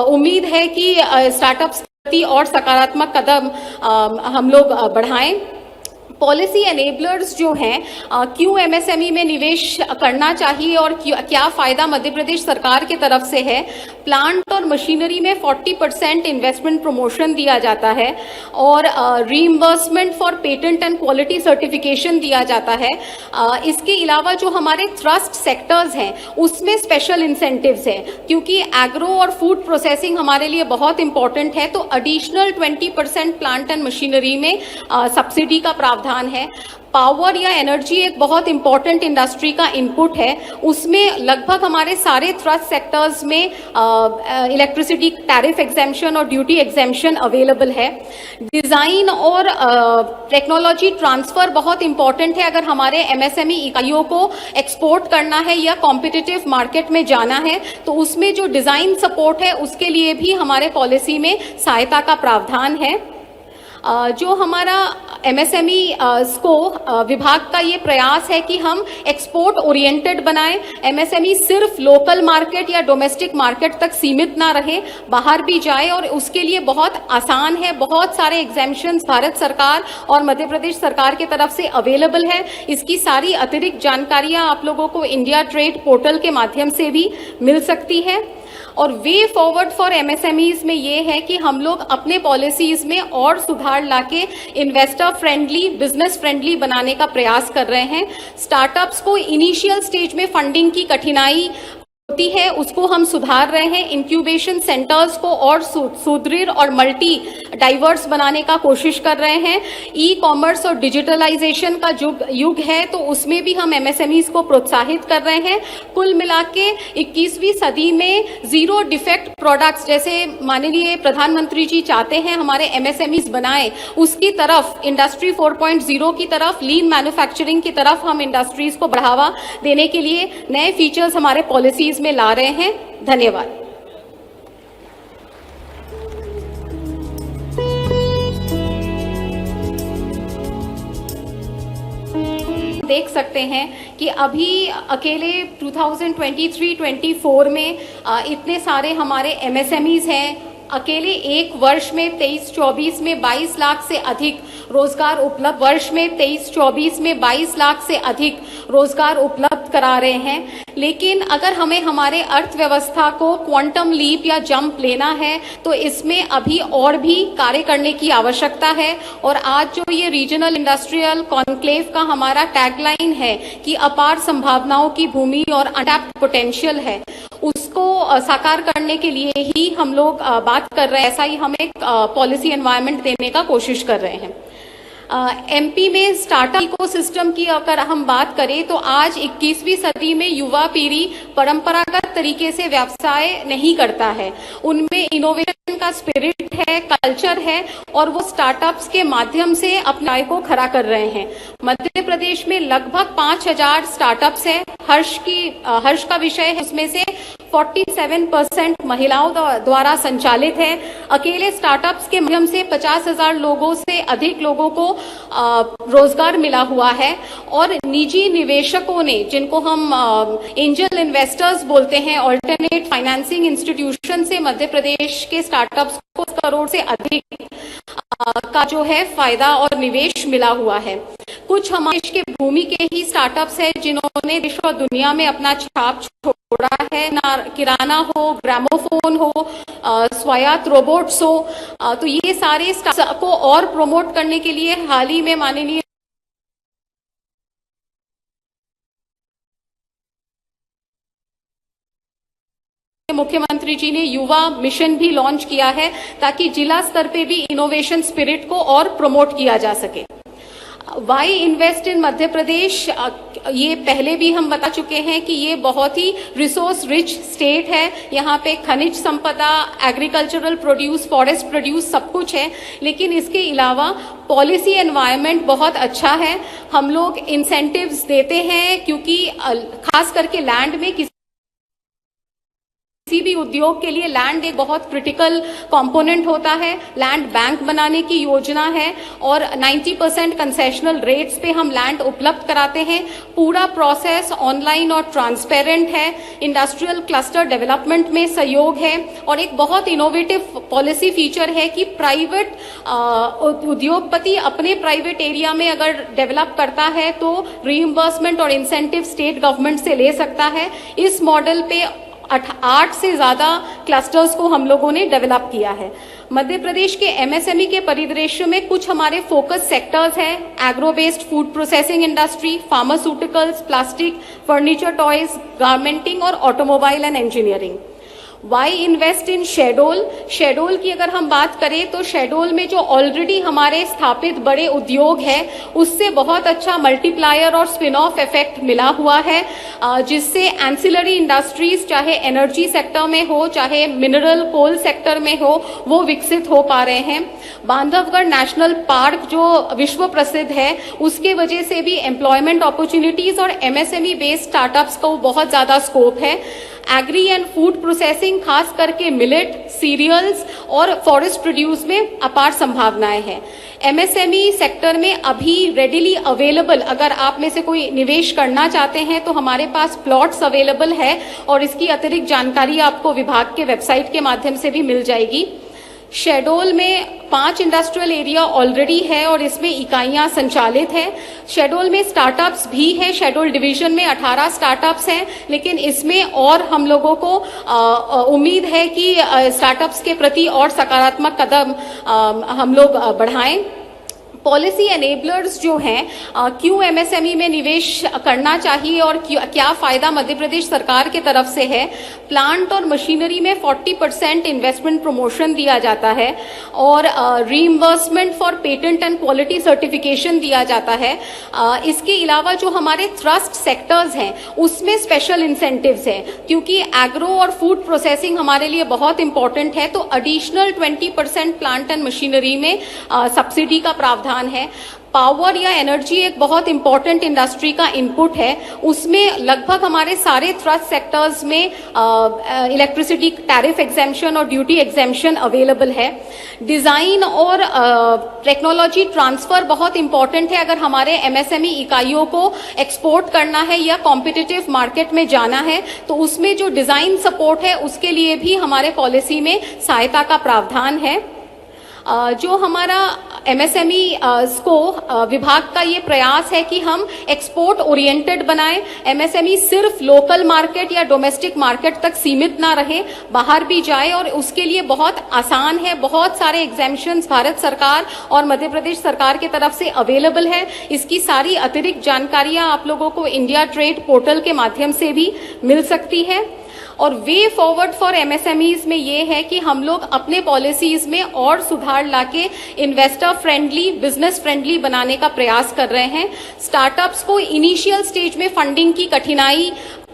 उम्मीद है कि स्टार्टअप्स प्रति और सकारात्मक कदम हम लोग बढ़ाएं। पॉलिसी एनेबलर्स जो हैं, क्यों एमएसएमई में निवेश करना चाहिए और क्या फ़ायदा मध्य प्रदेश सरकार की तरफ से है। प्लांट और मशीनरी में 40% इन्वेस्टमेंट प्रमोशन दिया जाता है और reimbursement for patent and quality certification दिया जाता है। इसके अलावा जो हमारे थ्रस्ट सेक्टर्स हैं उसमें स्पेशल इंसेंटिव्स हैं, क्योंकि एग्रो और फूड प्रोसेसिंग हमारे लिए बहुत इंपॉर्टेंट है तो एडिशनल 20% प्लांट एंड मशीनरी में सब्सिडी का प्रावधान है। पावर या एनर्जी एक बहुत इंपॉर्टेंट इंडस्ट्री का इनपुट है, उसमें लगभग हमारे सारे थ्रस्ट सेक्टर्स में इलेक्ट्रिसिटी टैरिफ एग्जेम्पशन और ड्यूटी एग्जेम्पशन अवेलेबल है। डिज़ाइन और टेक्नोलॉजी ट्रांसफ़र बहुत इंपॉर्टेंट है अगर हमारे एमएसएमई इकाइयों को एक्सपोर्ट करना है या कॉम्पिटिटिव मार्केट में जाना है, तो उसमें जो डिज़ाइन सपोर्ट है उसके लिए भी हमारे पॉलिसी में सहायता का प्रावधान है। जो हमारा एमएसएमई विभाग का ये प्रयास है कि हम एक्सपोर्ट ओरिएंटेड बनाएं। एमएसएमई सिर्फ लोकल मार्केट या डोमेस्टिक मार्केट तक सीमित ना रहे, बाहर भी जाए और उसके लिए बहुत आसान है। बहुत सारे एग्जेम्पशंस भारत सरकार और मध्य प्रदेश सरकार की तरफ से अवेलेबल है। इसकी सारी अतिरिक्त जानकारियां आप लोगों को इंडिया ट्रेड पोर्टल के माध्यम से भी मिल सकती है। और वे फॉरवर्ड फॉर एमएसएमईज में ये है कि हम लोग अपने पॉलिसीज में और सुधार लाके इन्वेस्टर फ्रेंडली, बिजनेस फ्रेंडली बनाने का प्रयास कर रहे हैं। स्टार्टअप्स को इनिशियल स्टेज में फंडिंग की कठिनाई होती है, उसको हम सुधार रहे हैं। इंक्यूबेशन सेंटर्स को और सुदृढ़ और मल्टी डाइवर्स बनाने का कोशिश कर रहे हैं। ई कॉमर्स और डिजिटलाइजेशन का युग है तो उसमें भी हम एमएसएमईज को प्रोत्साहित कर रहे हैं। कुल मिला के 21वीं सदी में जीरो डिफेक्ट प्रोडक्ट्स जैसे माननीय प्रधानमंत्री जी चाहते हैं हमारे एमएसएमईज बनाएं, उसकी तरफ इंडस्ट्री 4.0 की तरफ, लीन मैन्युफैक्चरिंग की तरफ हम इंडस्ट्रीज को बढ़ावा देने के लिए नए फीचर्स हमारे पॉलिसीज में ला रहे हैं। धन्यवाद। देख सकते हैं कि अभी अकेले 2023-24 में इतने सारे हमारे एमएसएमईज हैं। अकेले एक वर्ष में 23-24 में 22 लाख से अधिक रोजगार उपलब्ध करा रहे हैं। लेकिन अगर हमें हमारे अर्थव्यवस्था को क्वांटम लीप या जंप लेना है तो इसमें अभी और भी कार्य करने की आवश्यकता है। और आज जो ये रीजनल इंडस्ट्रियल कॉन्क्लेव का हमारा टैगलाइन है कि अपार संभावनाओं की भूमि और अनटैप्ड पोटेंशियल है, उसको साकार करने के लिए ही हम लोग बात कर रहे हैं। ऐसा ही हम एक पॉलिसी एनवायरनमेंट देने का कोशिश कर रहे हैं। एमपी में स्टार्टअप इकोसिस्टम की अगर हम बात करें तो आज 21वीं सदी में युवा पीढ़ी परंपरागत तरीके से व्यवसाय नहीं करता है। उनमें इनोवेशन का स्पिरिट है, कल्चर है और वो स्टार्टअप्स के माध्यम से अपने आय को खड़ा कर रहे हैं। मध्य प्रदेश में लगभग 5000 स्टार्टअप्स हैं। हर्ष का विषय है, उसमें से 47% महिलाओं द्वारा संचालित है। अकेले स्टार्टअप्स के माध्यम से 50,000 लोगों से अधिक लोगों को रोजगार मिला हुआ है और निजी निवेशकों ने, जिनको हम एंजल इन्वेस्टर्स बोलते हैं, ऑल्टरनेट फाइनेंसिंग इंस्टीट्यूशन से मध्य प्रदेश के स्टार्टअप्स को करोड़ से अधिक का जो है फायदा और निवेश मिला हुआ है। कुछ हमारे देश के भूमि के ही स्टार्टअप्स हैं जिन्होंने देश और दुनिया में अपना छाप छोड़ा है, ना किराना हो, ग्रामोफोन हो, स्वायत्त रोबोट्स हो, तो ये सारे स्टार्टअप को और प्रमोट करने के लिए हाल ही में माननीय मुख्यमंत्री जी ने युवा मिशन भी लॉन्च किया है ताकि जिला स्तर पे भी इनोवेशन स्पिरिट को और प्रमोट किया जा सके। वाई इन्वेस्ट इन मध्य प्रदेश, ये पहले भी हम बता चुके हैं कि ये बहुत ही रिसोर्स रिच स्टेट है। यहाँ पे खनिज संपदा, एग्रीकल्चरल प्रोड्यूस, फॉरेस्ट प्रोड्यूस सब कुछ है, लेकिन इसके अलावा पॉलिसी एनवायरनमेंट बहुत अच्छा है। हम लोग इंसेंटिव्स देते हैं क्योंकि खास करके लैंड में किसी भी उद्योग के लिए लैंड एक बहुत क्रिटिकल कंपोनेंट होता है। लैंड बैंक बनाने की योजना है और 90% कंसेशनल रेट्स पे हम लैंड उपलब्ध कराते हैं। पूरा प्रोसेस ऑनलाइन और ट्रांसपेरेंट है। इंडस्ट्रियल क्लस्टर डेवलपमेंट में सहयोग है और एक बहुत इनोवेटिव पॉलिसी फीचर है कि प्राइवेट उद्योगपति अपने प्राइवेट एरिया में अगर डेवलप करता है तो रीइंबर्समेंट और इंसेंटिव स्टेट गवर्नमेंट से ले सकता है। इस मॉडल पे 8 से ज्यादा क्लस्टर्स को हम लोगों ने डेवलप किया है। मध्य प्रदेश के एमएसएमई के परिदृश्य में कुछ हमारे फोकस सेक्टर्स हैं: agro based food processing industry, pharmaceuticals, plastic, furniture, toys, garmenting और automobile and engineering. Why invest in Shahdol की अगर हम बात करें तो शेडोल में जो ऑलरेडी हमारे स्थापित बड़े उद्योग है उससे बहुत अच्छा मल्टीप्लायर और स्पिन ऑफ इफेक्ट मिला हुआ है, जिससे एंसिलरी इंडस्ट्रीज चाहे एनर्जी सेक्टर में हो चाहे मिनरल कोल सेक्टर में हो वो विकसित हो पा रहे हैं। बांधवगढ़ नेशनल पार्क जो विश्व प्रसिद्ध है उसके वजह से भी एम्प्लॉयमेंट अपॉर्चुनिटीज और एमएसएमई बेस्ड स्टार्टअप्स को बहुत ज्यादा स्कोप है। एग्री एंड फूड प्रोसेसिंग खास करके मिलेट, सीरियल्स और फॉरेस्ट प्रोड्यूस में अपार संभावनाएं हैं। एमएसएमई सेक्टर में अभी रेडिली अवेलेबल, अगर आप में से कोई निवेश करना चाहते हैं तो हमारे पास प्लॉट्स अवेलेबल है और इसकी अतिरिक्त जानकारी आपको विभाग के वेबसाइट के माध्यम से भी मिल जाएगी। शेडोल में 5 इंडस्ट्रियल एरिया ऑलरेडी है और इसमें इकाइयां संचालित हैं। शेडोल में स्टार्टअप्स भी है। शेडोल डिवीजन में 18 स्टार्टअप्स हैं, लेकिन इसमें और हम लोगों को उम्मीद है कि स्टार्टअप्स के प्रति और सकारात्मक कदम हम लोग बढ़ाएं। पॉलिसी एनेबलर्स जो हैं, क्यों एमएसएमई में निवेश करना चाहिए और क्या फायदा मध्य प्रदेश सरकार के तरफ से है। प्लांट और मशीनरी में 40% इन्वेस्टमेंट प्रमोशन दिया जाता है और reimbursement for patent and quality certification दिया जाता है। इसके अलावा जो हमारे थ्रस्ट सेक्टर्स हैं उसमें स्पेशल इंसेंटिव्स हैं, क्योंकि एग्रो और फूड प्रोसेसिंग हमारे लिए बहुत इंपॉर्टेंट है, तो एडिशनल 20% प्लांट एंड मशीनरी में सब्सिडी का प्रावधान है। पावर या एनर्जी एक बहुत इंपॉर्टेंट इंडस्ट्री का इनपुट है, उसमें लगभग हमारे सारे थ्रस्ट सेक्टर्स में इलेक्ट्रिसिटी टैरिफ एग्जेम्पशन और ड्यूटी एग्जेम्पशन अवेलेबल है। डिजाइन और टेक्नोलॉजी ट्रांसफर बहुत इंपॉर्टेंट है अगर हमारे एमएसएमई इकाइयों को एक्सपोर्ट करना है या कॉम्पिटिटिव मार्केट में जाना है, तो उसमें जो डिजाइन सपोर्ट है उसके लिए भी हमारे पॉलिसी में सहायता का प्रावधान है। जो हमारा एमएसएमई विभाग का ये प्रयास है कि हम एक्सपोर्ट ओरिएंटेड बनाएं। एमएसएमई सिर्फ लोकल मार्केट या डोमेस्टिक मार्केट तक सीमित ना रहे, बाहर भी जाए, और उसके लिए बहुत आसान है। बहुत सारे एग्जेम्पशंस भारत सरकार और मध्य प्रदेश सरकार की तरफ से अवेलेबल है। इसकी सारी अतिरिक्त जानकारियां आप लोगों को इंडिया ट्रेड पोर्टल के माध्यम से भी मिल सकती है। और वे फॉरवर्ड फॉर एमएसएमईज में ये है कि हम लोग अपने पॉलिसीज में और सुधार लाके इन्वेस्टर फ्रेंडली, बिजनेस फ्रेंडली बनाने का प्रयास कर रहे हैं। स्टार्टअप्स को इनिशियल स्टेज में फंडिंग की कठिनाई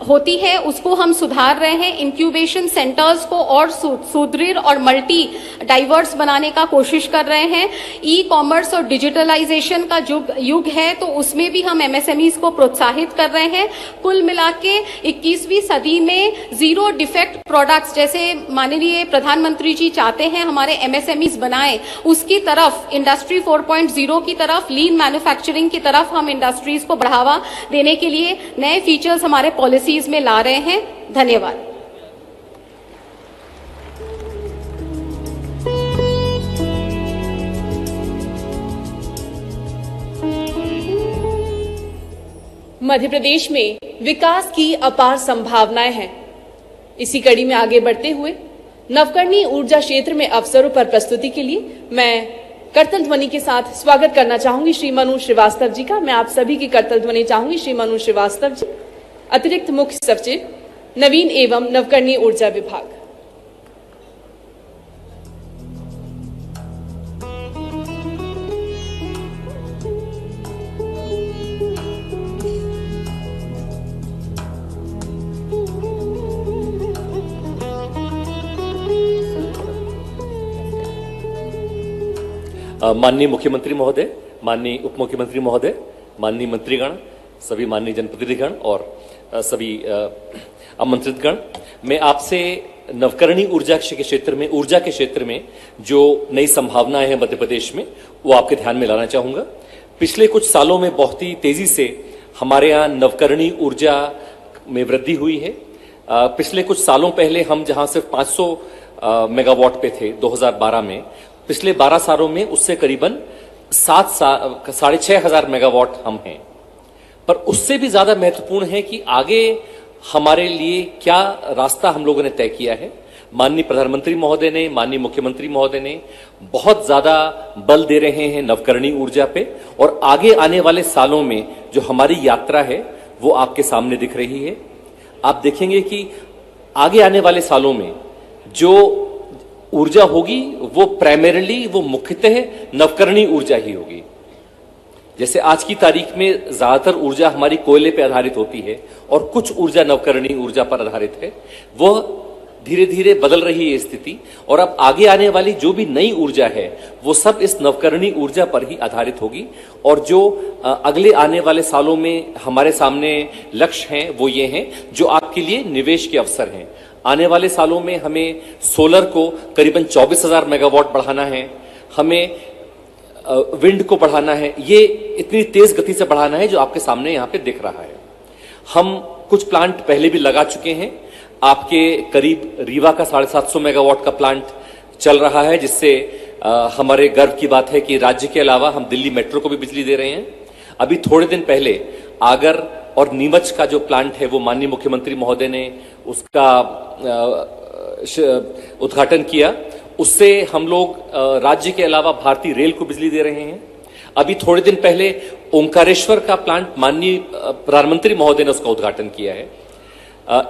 होती है, उसको हम सुधार रहे हैं। इंक्यूबेशन सेंटर्स को और सुदृढ़ और मल्टी डाइवर्स बनाने का कोशिश कर रहे हैं। ई कॉमर्स और डिजिटलाइजेशन का युग है, तो उसमें भी हम एमएसएमईज को प्रोत्साहित कर रहे हैं। कुल मिला के 21वीं सदी में जीरो डिफेक्ट प्रोडक्ट्स, जैसे माननीय प्रधानमंत्री जी चाहते हैं हमारे एमएसएमईज बनाएं, उसकी तरफ इंडस्ट्री 4.0 की तरफ, लीन मैन्युफैक्चरिंग की तरफ हम इंडस्ट्रीज को बढ़ावा देने के लिए नए फीचर्स हमारे पॉलिसी में ला रहे हैं। धन्यवाद। मध्य प्रदेश में विकास की अपार संभावनाएं हैं। इसी कड़ी में आगे बढ़ते हुए नवकरणीय ऊर्जा क्षेत्र में अवसरों पर प्रस्तुति के लिए मैं करतल ध्वनि के साथ स्वागत करना चाहूंगी श्री मनु श्रीवास्तव जी का। मैं आप सभी की करतल ध्वनि चाहूंगी। श्री मनु श्रीवास्तव जी, अतिरिक्त मुख्य सचिव, नवीन एवं नवकरणीय ऊर्जा विभाग। माननीय मुख्यमंत्री महोदय, माननीय उप मुख्यमंत्री महोदय, माननीय मंत्रीगण, सभी माननीय जनप्रतिनिधिगण और सभी आमंत्रितगण, मैं आपसे नवकरणीय ऊर्जा के क्षेत्र में जो नई संभावनाएं हैं मध्य प्रदेश में, वो आपके ध्यान में लाना चाहूंगा। पिछले कुछ सालों में बहुत ही तेजी से हमारे यहाँ नवकरणीय ऊर्जा में वृद्धि हुई है। पिछले कुछ सालों पहले हम जहां सिर्फ 500 मेगावाट पे थे 2012 में, पिछले 12 सालों में उससे करीबन 6,500 मेगावाट हम हैं। पर उससे भी ज्यादा महत्वपूर्ण है कि आगे हमारे लिए क्या रास्ता हम लोगों ने तय किया है। माननीय प्रधानमंत्री महोदय ने, माननीय मुख्यमंत्री महोदय ने बहुत ज्यादा बल दे रहे हैं नवकरणीय ऊर्जा पे, और आगे आने वाले सालों में जो हमारी यात्रा है वो आपके सामने दिख रही है। आप देखेंगे कि आगे आने वाले सालों में जो ऊर्जा होगी वो प्राइमरीली, वो मुख्यतः नवकरणीय ऊर्जा ही होगी। जैसे आज की तारीख में ज्यादातर ऊर्जा हमारी कोयले पर आधारित होती है और कुछ ऊर्जा नवकरणीय ऊर्जा पर आधारित है, वह धीरे धीरे बदल रही है स्थिति। और अब आगे आने वाली जो भी नई ऊर्जा है वो सब इस नवकरणीय ऊर्जा पर ही आधारित होगी। और जो अगले आने वाले सालों में हमारे सामने लक्ष्य हैं वो ये हैं जो आपके लिए निवेश के अवसर हैं। आने वाले सालों में हमें सोलर को करीबन 24,000 मेगावाट बढ़ाना है, हमें विंड को बढ़ाना है। ये इतनी तेज गति से बढ़ाना है जो आपके सामने यहाँ पे दिख रहा है। हम कुछ प्लांट पहले भी लगा चुके हैं। आपके करीब रीवा का 750 मेगावाट का प्लांट चल रहा है, जिससे हमारे गर्व की बात है कि राज्य के अलावा हम दिल्ली मेट्रो को भी बिजली दे रहे हैं। अभी थोड़े दिन पहले आगर और नीमच का जो प्लांट है वो माननीय मुख्यमंत्री महोदय ने उसका उद्घाटन किया। उससे हम लोग राज्य के अलावा भारतीय रेल को बिजली दे रहे हैं। अभी थोड़े दिन पहले ओंकारेश्वर का प्लांट माननीय प्रधानमंत्री महोदय ने उसका उद्घाटन किया है।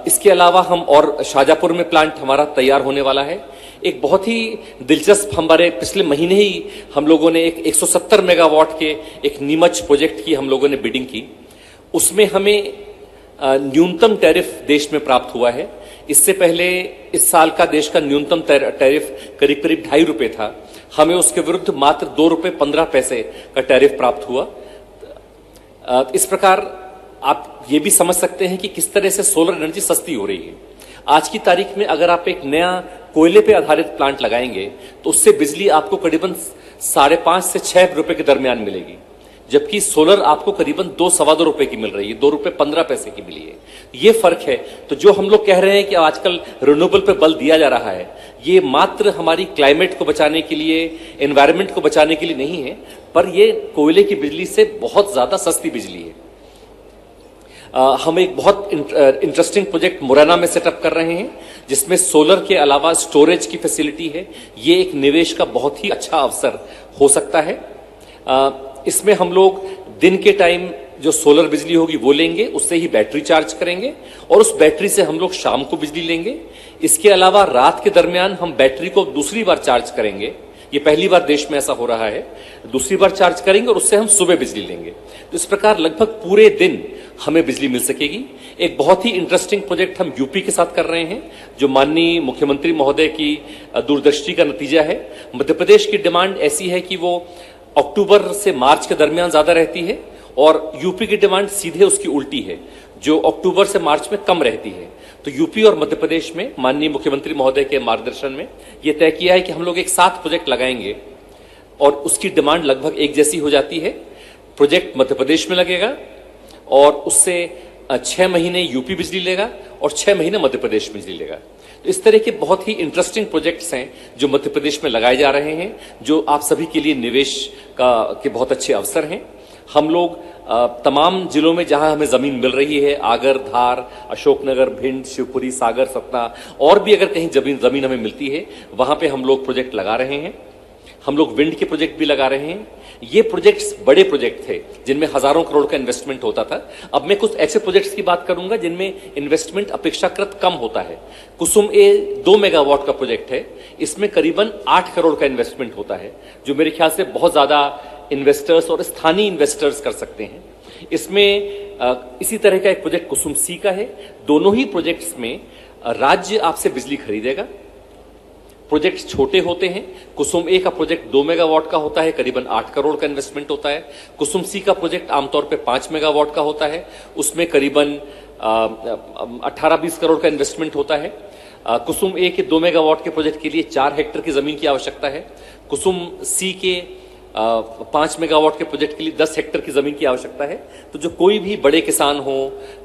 इसके अलावा हम और शाजापुर में प्लांट हमारा तैयार होने वाला है। एक बहुत ही दिलचस्प, हमारे पिछले महीने ही हम लोगों ने एक 170 मेगावाट के एक नीमच प्रोजेक्ट की हम लोगों ने बिडिंग की। उसमें हमें न्यूनतम टैरिफ देश में प्राप्त हुआ है। इससे पहले इस साल का देश का न्यूनतम टैरिफ करीब करीब 2.5 रुपए था, हमें उसके विरुद्ध मात्र 2 रुपए 15 पैसे का टैरिफ प्राप्त हुआ। इस प्रकार आप ये भी समझ सकते हैं कि किस तरह से सोलर एनर्जी सस्ती हो रही है। आज की तारीख में अगर आप एक नया कोयले पे आधारित प्लांट लगाएंगे तो उससे बिजली आपको करीबन 5.5 से 6 रुपए के दरमियान मिलेगी, जबकि सोलर आपको करीबन 2-2.25 रुपए की मिल रही है, 2 रुपए 15 पैसे की मिली है। ये फर्क है। तो जो हम लोग कह रहे हैं कि आजकल रिन्यूएबल पे बल दिया जा रहा है, ये मात्र हमारी क्लाइमेट को बचाने के लिए, एनवायरमेंट को बचाने के लिए नहीं है, पर ये कोयले की बिजली से बहुत ज्यादा सस्ती बिजली है। हम एक बहुत इंटरेस्टिंग प्रोजेक्ट मुरैना में सेटअप कर रहे हैं, जिसमें सोलर के अलावा स्टोरेज की फैसिलिटी है। ये एक निवेश का बहुत ही अच्छा अवसर हो सकता है। इसमें हम लोग दिन के टाइम जो सोलर बिजली होगी वो लेंगे, उससे ही बैटरी चार्ज करेंगे और उस बैटरी से हम लोग शाम को बिजली लेंगे। इसके अलावा रात के दरमियान हम बैटरी को दूसरी बार चार्ज करेंगे, ये पहली बार देश में ऐसा हो रहा है, दूसरी बार चार्ज करेंगे और उससे हम सुबह बिजली लेंगे। तो इस प्रकार लगभग पूरे दिन हमें बिजली मिल सकेगी। एक बहुत ही इंटरेस्टिंग प्रोजेक्ट हम यूपी के साथ कर रहे हैं, जो माननीय मुख्यमंत्री महोदय की दूरदृष्टि का नतीजा है। मध्य प्रदेश की डिमांड ऐसी है कि वो अक्टूबर से मार्च के दरमियान ज्यादा रहती है और यूपी की डिमांड सीधे उसकी उल्टी है, जो अक्टूबर से मार्च में कम रहती है। तो यूपी और मध्य प्रदेश में माननीय मुख्यमंत्री महोदय के मार्गदर्शन में यह तय किया है कि हम लोग एक साथ प्रोजेक्ट लगाएंगे और उसकी डिमांड लगभग एक जैसी हो जाती है। प्रोजेक्ट मध्य प्रदेश में लगेगा और उससे 6 महीने यूपी बिजली लेगा और 6 महीने मध्य प्रदेश बिजली लेगा। तो इस तरह के बहुत ही इंटरेस्टिंग प्रोजेक्ट्स हैं जो मध्य प्रदेश में लगाए जा रहे हैं, जो आप सभी के लिए निवेश के बहुत अच्छे अवसर हैं। हम लोग तमाम जिलों में जहां हमें जमीन मिल रही है, आगर, धार, अशोकनगर, भिंड, शिवपुरी, सागर, सतना, और भी अगर कहीं जमीन हमें मिलती है, वहां पे हम लोग प्रोजेक्ट लगा रहे हैं। हम लोग विंड के प्रोजेक्ट भी लगा रहे हैं। ये प्रोजेक्ट्स बड़े प्रोजेक्ट थे जिनमें हजारों करोड़ का इन्वेस्टमेंट होता था। अब मैं कुछ ऐसे प्रोजेक्ट्स की बात करूंगा जिनमें इन्वेस्टमेंट अपेक्षाकृत कम होता है। कुसुम ए 2 मेगावाट का प्रोजेक्ट है, इसमें करीबन 8 करोड़ का इन्वेस्टमेंट होता है, जो मेरे ख्याल से बहुत ज्यादा इन्वेस्टर्स और स्थानीय इन्वेस्टर्स कर सकते हैं। इसमें इसी तरह का एक प्रोजेक्ट कुसुम सी का है। दोनों ही प्रोजेक्ट्स में राज्य आपसे बिजली खरीदेगा। प्रोजेक्ट्स छोटे होते हैं। कुसुम ए का प्रोजेक्ट 2 मेगावाट का होता है, करीबन 8 करोड़ का इन्वेस्टमेंट होता है। कुसुम सी का प्रोजेक्ट आमतौर पे 5 मेगावाट का होता है, उसमें करीबन 18-20 करोड़ का इन्वेस्टमेंट होता है। कुसुम ए के 2 मेगावाट के प्रोजेक्ट के लिए 4 हेक्टेयर की जमीन की आवश्यकता है। कुसुम सी के 5 मेगावाट के प्रोजेक्ट के लिए 10 हेक्टेयर की जमीन की आवश्यकता है। तो जो कोई भी बड़े किसान हो,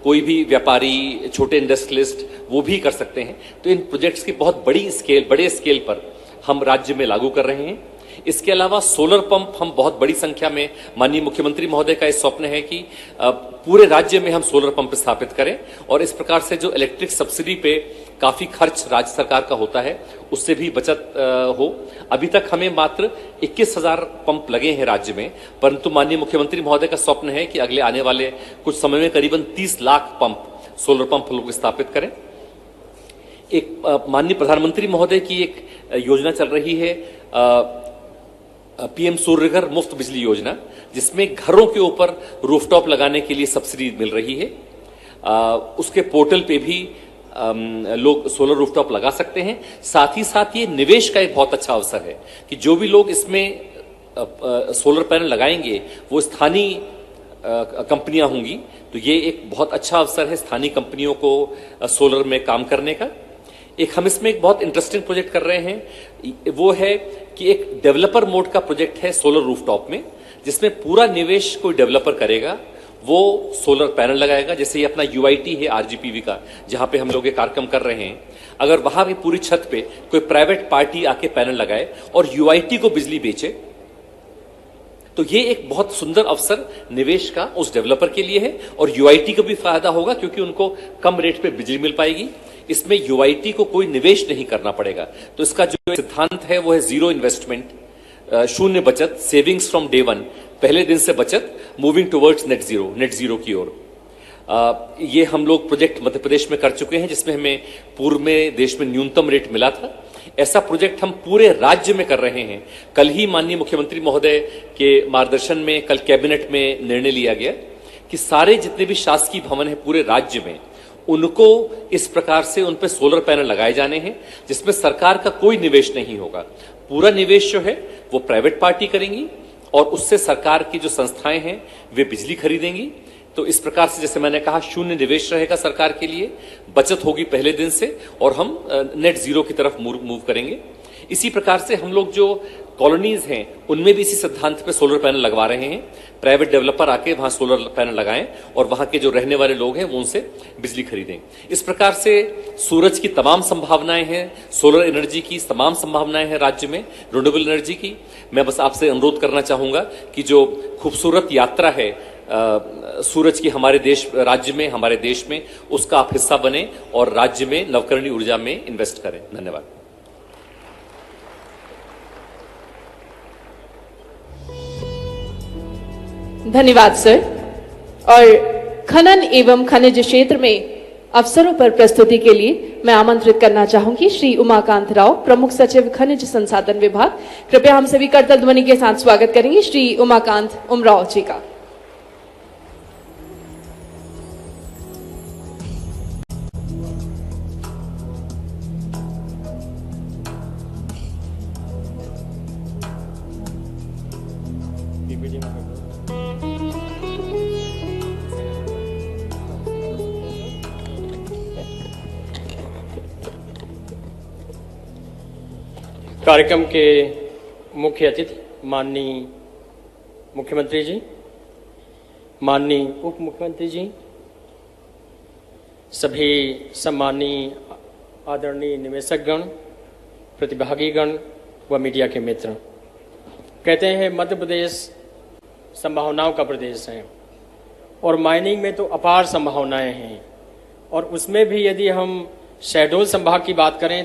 कोई भी व्यापारी, छोटे इंडस्ट्रियलिस्ट, वो भी कर सकते हैं। तो इन प्रोजेक्ट्स की बहुत बड़े स्केल पर हम राज्य में लागू कर रहे हैं। इसके अलावा सोलर पंप हम बहुत बड़ी संख्या में, माननीय मुख्यमंत्री महोदय का इस स्वप्न है कि पूरे राज्य में हम सोलर पंप स्थापित करें और इस प्रकार से जो इलेक्ट्रिक सब्सिडी पे काफी खर्च राज्य सरकार का होता है, उससे भी बचत हो। अभी तक हमें मात्र 21,000 पंप लगे हैं राज्य में, परंतु माननीय मुख्यमंत्री महोदय का स्वप्न है कि अगले आने वाले कुछ समय में करीबन 30 लाख पंप, सोलर पंप लोग स्थापित करें। एक माननीय प्रधानमंत्री महोदय की एक योजना चल रही है, पीएम सूर्यघर मुफ्त बिजली योजना, जिसमें घरों के ऊपर रूफटॉप लगाने के लिए सब्सिडी मिल रही है। उसके पोर्टल पे भी लोग सोलर रूफटॉप लगा सकते हैं। साथ ही साथ ये निवेश का एक बहुत अच्छा अवसर है कि जो भी लोग इसमें सोलर पैनल लगाएंगे वो स्थानीय कंपनियां होंगी। तो ये एक बहुत अच्छा अवसर है स्थानीय कंपनियों को सोलर में काम करने का। एक हम इसमें एक बहुत इंटरेस्टिंग प्रोजेक्ट कर रहे हैं, वो है कि एक डेवलपर मोड का प्रोजेक्ट है सोलर रूफटॉप में, जिसमें पूरा निवेश कोई डेवलपर करेगा, वो सोलर पैनल लगाएगा। जैसे ये अपना यूआईटी है आरजीपीवी का, जहां पे हम लोग ये कार्यक्रम कर रहे हैं, अगर वहां भी पूरी छत पे कोई प्राइवेट पार्टी आके पैनल लगाए और यूआईटी को बिजली बेचे, तो ये एक बहुत सुंदर अवसर निवेश का उस डेवलपर के लिए है और यूआईटी को भी फायदा होगा क्योंकि उनको कम रेट पे बिजली मिल पाएगी। इसमें यूआईटी को कोई निवेश नहीं करना पड़ेगा। तो इसका जो सिद्धांत है वो है जीरो इन्वेस्टमेंट, शून्य बचत, सेविंग्स फ्रॉम डे वन, पहले दिन से बचत, मूविंग टुवर्ड्स नेट जीरो की ओर। ये हम लोग प्रोजेक्ट मध्य प्रदेश में कर चुके हैं, जिसमें हमें पूर्व में देश में न्यूनतम रेट मिला था। ऐसा प्रोजेक्ट हम पूरे राज्य में कर रहे हैं। कल ही माननीय मुख्यमंत्री महोदय के मार्गदर्शन में कल कैबिनेट में निर्णय लिया गया कि सारे जितने भी शासकीय भवन है पूरे राज्य में, उनको इस प्रकार से उन पे सोलर पैनल लगाए जाने हैं, जिसमें सरकार का कोई निवेश नहीं होगा। पूरा निवेश जो है वो प्राइवेट पार्टी करेंगी और उससे सरकार की जो संस्थाएं हैं वे बिजली खरीदेंगी। तो इस प्रकार से, जैसे मैंने कहा, शून्य निवेश रहेगा सरकार के लिए, बचत होगी पहले दिन से और हम नेट जीरो की तरफ मूव करेंगे। इसी प्रकार से हम लोग जो कॉलोनीज हैं उनमें भी इसी सिद्धांत पे सोलर पैनल लगवा रहे हैं। प्राइवेट डेवलपर आके वहां सोलर पैनल लगाएं और वहां के जो रहने वाले लोग हैं वो उनसे बिजली खरीदें। इस प्रकार से सूरज की तमाम संभावनाएं हैं, सोलर एनर्जी की तमाम संभावनाएं हैं राज्य में, रिन्यूएबल एनर्जी की। मैं बस आपसे अनुरोध करना चाहूंगा कि जो खूबसूरत यात्रा है सूरज की हमारे हमारे देश में, उसका आप हिस्सा बने और राज्य में नवकरणीय ऊर्जा में इन्वेस्ट करें। धन्यवाद। धन्यवाद सर। और खनन एवं खनिज क्षेत्र में अवसरों पर प्रस्तुति के लिए मैं आमंत्रित करना चाहूंगी श्री उमाकांत राव, प्रमुख सचिव खनिज संसाधन विभाग। कृपया हम सभी करतल ध्वनि के साथ स्वागत करेंगे श्री उमाकांत उमराव जी का। कार्यक्रम के मुख्य अतिथि माननीय मुख्यमंत्री जी, माननीय उप मुख्यमंत्री जी, सभी सम्मानीय आदरणीय निवेशकगण, प्रतिभागीगण व मीडिया के मित्र। कहते हैं मध्य प्रदेश संभावनाओं का प्रदेश है और माइनिंग में तो अपार संभावनाएं हैं, और उसमें भी यदि हम शहडोल संभाग की बात करें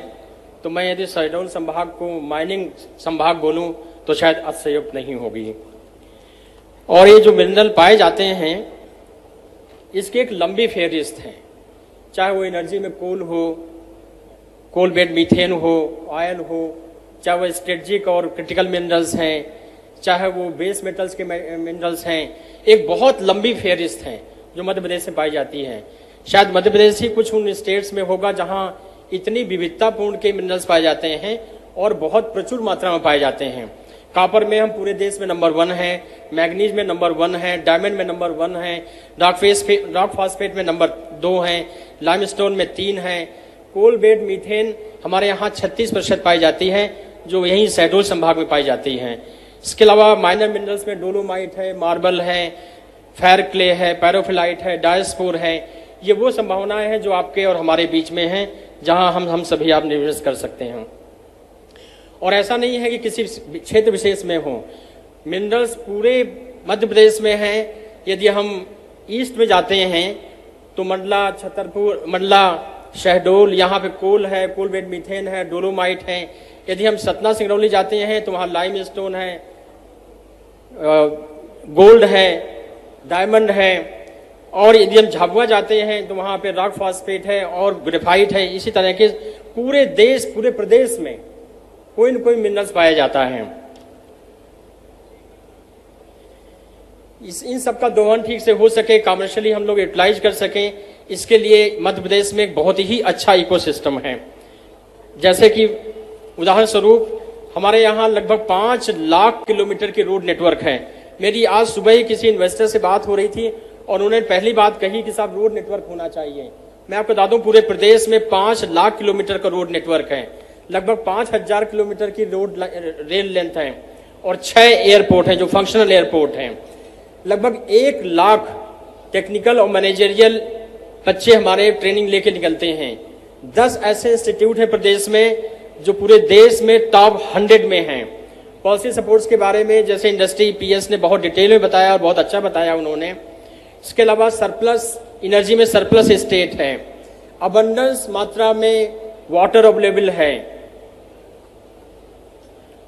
तो मैं यदि शहडोल संभाग को माइनिंग संभाग बोलूं तो शायद अतिशयोक्ति नहीं होगी। और ये जो मिनरल पाए जाते हैं इसकी एक लंबी फेहरिस्त है, चाहे वो एनर्जी में कोल हो, कोल बेड मीथेन हो, ऑयल हो, चाहे वो स्ट्रेटेजिक और क्रिटिकल मिनरल्स हैं, चाहे वो बेस मेटल्स के मिनरल्स हैं। एक बहुत लंबी फेहरिस्त है जो मध्य प्रदेश में पाई जाती है। शायद मध्य प्रदेश ही कुछ उन स्टेट्स में होगा जहां इतनी विविधतापूर्ण के मिनरल्स पाए जाते हैं और बहुत प्रचुर मात्रा में पाए जाते हैं। कॉपर में हम पूरे देश में नंबर 1 हैं, मैग्नीज में नंबर 1 है, डायमंड में नंबर 1 है, रॉक फॉस्फेट में नंबर 2 है, लाइमस्टोन में 3 है, कोल बेड मीथेन हमारे यहाँ 36% पाई जाती है जो यही शहडोल संभाग में पाई जाती है। इसके अलावा माइनर मिनरल्स में डोलोमाइट है, मार्बल है, फेयर क्ले है, पैरोफिलाइट है, डायस्पोर है। ये वो संभावनाएं हैं जो आपके और हमारे बीच में हैं, जहां हम सभी आप निवेश कर सकते हैं। और ऐसा नहीं है कि किसी क्षेत्र विशेष में हो, मिनरल्स पूरे मध्य प्रदेश में हैं। यदि हम ईस्ट में जाते हैं तो मंडला, छतरपुर, मंडला, शहडोल, यहाँ पे कोल है, कोल बेड मीथेन है, डोलोमाइट है। यदि हम सतना सिंगरौली जाते हैं तो वहाँ लाइम स्टोन है, गोल्ड है, डायमंड है। और यदि हम झाबुआ जाते हैं तो वहां पे रॉक फॉस्फेट है और ग्रेफाइट है। इसी तरह के पूरे देश, पूरे प्रदेश में कोई न कोई मिनरल्स पाया जाता है। इन सब का दोहन ठीक से हो सके, कमर्शियली हम लोग यूटिलाइज कर सकें, इसके लिए मध्य प्रदेश में एक बहुत ही अच्छा इकोसिस्टम है। जैसे कि उदाहरण स्वरूप हमारे यहाँ लगभग 5 लाख किलोमीटर की रोड नेटवर्क है। मेरी आज सुबह ही किसी इन्वेस्टर से बात हो रही थी और उन्होंने पहली बात कही कि साहब रोड नेटवर्क होना चाहिए। मैं आपको बता दूं पूरे प्रदेश में 5 लाख किलोमीटर का रोड नेटवर्क है, लगभग 5000 किलोमीटर की रोड रेल लेंथ है और 6 एयरपोर्ट हैं जो फंक्शनल एयरपोर्ट हैं। लगभग 1 लाख टेक्निकल और मैनेजरियल बच्चे हमारे ट्रेनिंग लेके निकलते हैं। 10 ऐसे इंस्टीट्यूट हैं प्रदेश में जो पूरे देश में टॉप 100 में हैं। पॉलिसी सपोर्ट्स के बारे में जैसे इंडस्ट्री पीएस ने बहुत डिटेल में बताया और बहुत अच्छा बताया उन्होंने। इसके अलावा सरप्लस एनर्जी में सरप्लस स्टेट है, अबंडेंस मात्रा में वाटर अवेलेबल है,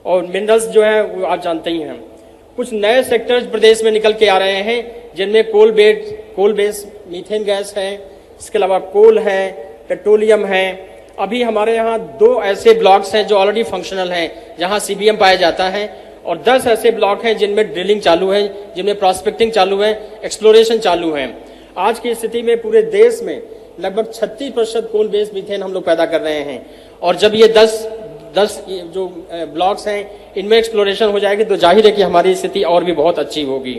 और मिनरल्स जो है वो आप जानते ही हैं। कुछ नए सेक्टर्स प्रदेश में निकल के आ रहे हैं जिनमें कोल बेस मीथेन गैस है, इसके अलावा कोल है, पेट्रोलियम है। अभी हमारे यहाँ 2 ऐसे ब्लॉक्स हैं जो ऑलरेडी फंक्शनल हैं जहां सीबीएम पाया जाता है, और 10 ऐसे ब्लॉक हैं जिनमें ड्रिलिंग चालू है, जिनमें प्रॉस्पेक्टिंग चालू है, एक्सप्लोरेशन चालू है। आज की स्थिति में पूरे देश में लगभग 36% कोल बेस मीथेन हम लोग पैदा कर रहे हैं, और जब ये 10 जो ब्लॉक्स हैं इनमें एक्सप्लोरेशन हो जाएगी तो जाहिर है कि हमारी स्थिति और भी बहुत अच्छी होगी।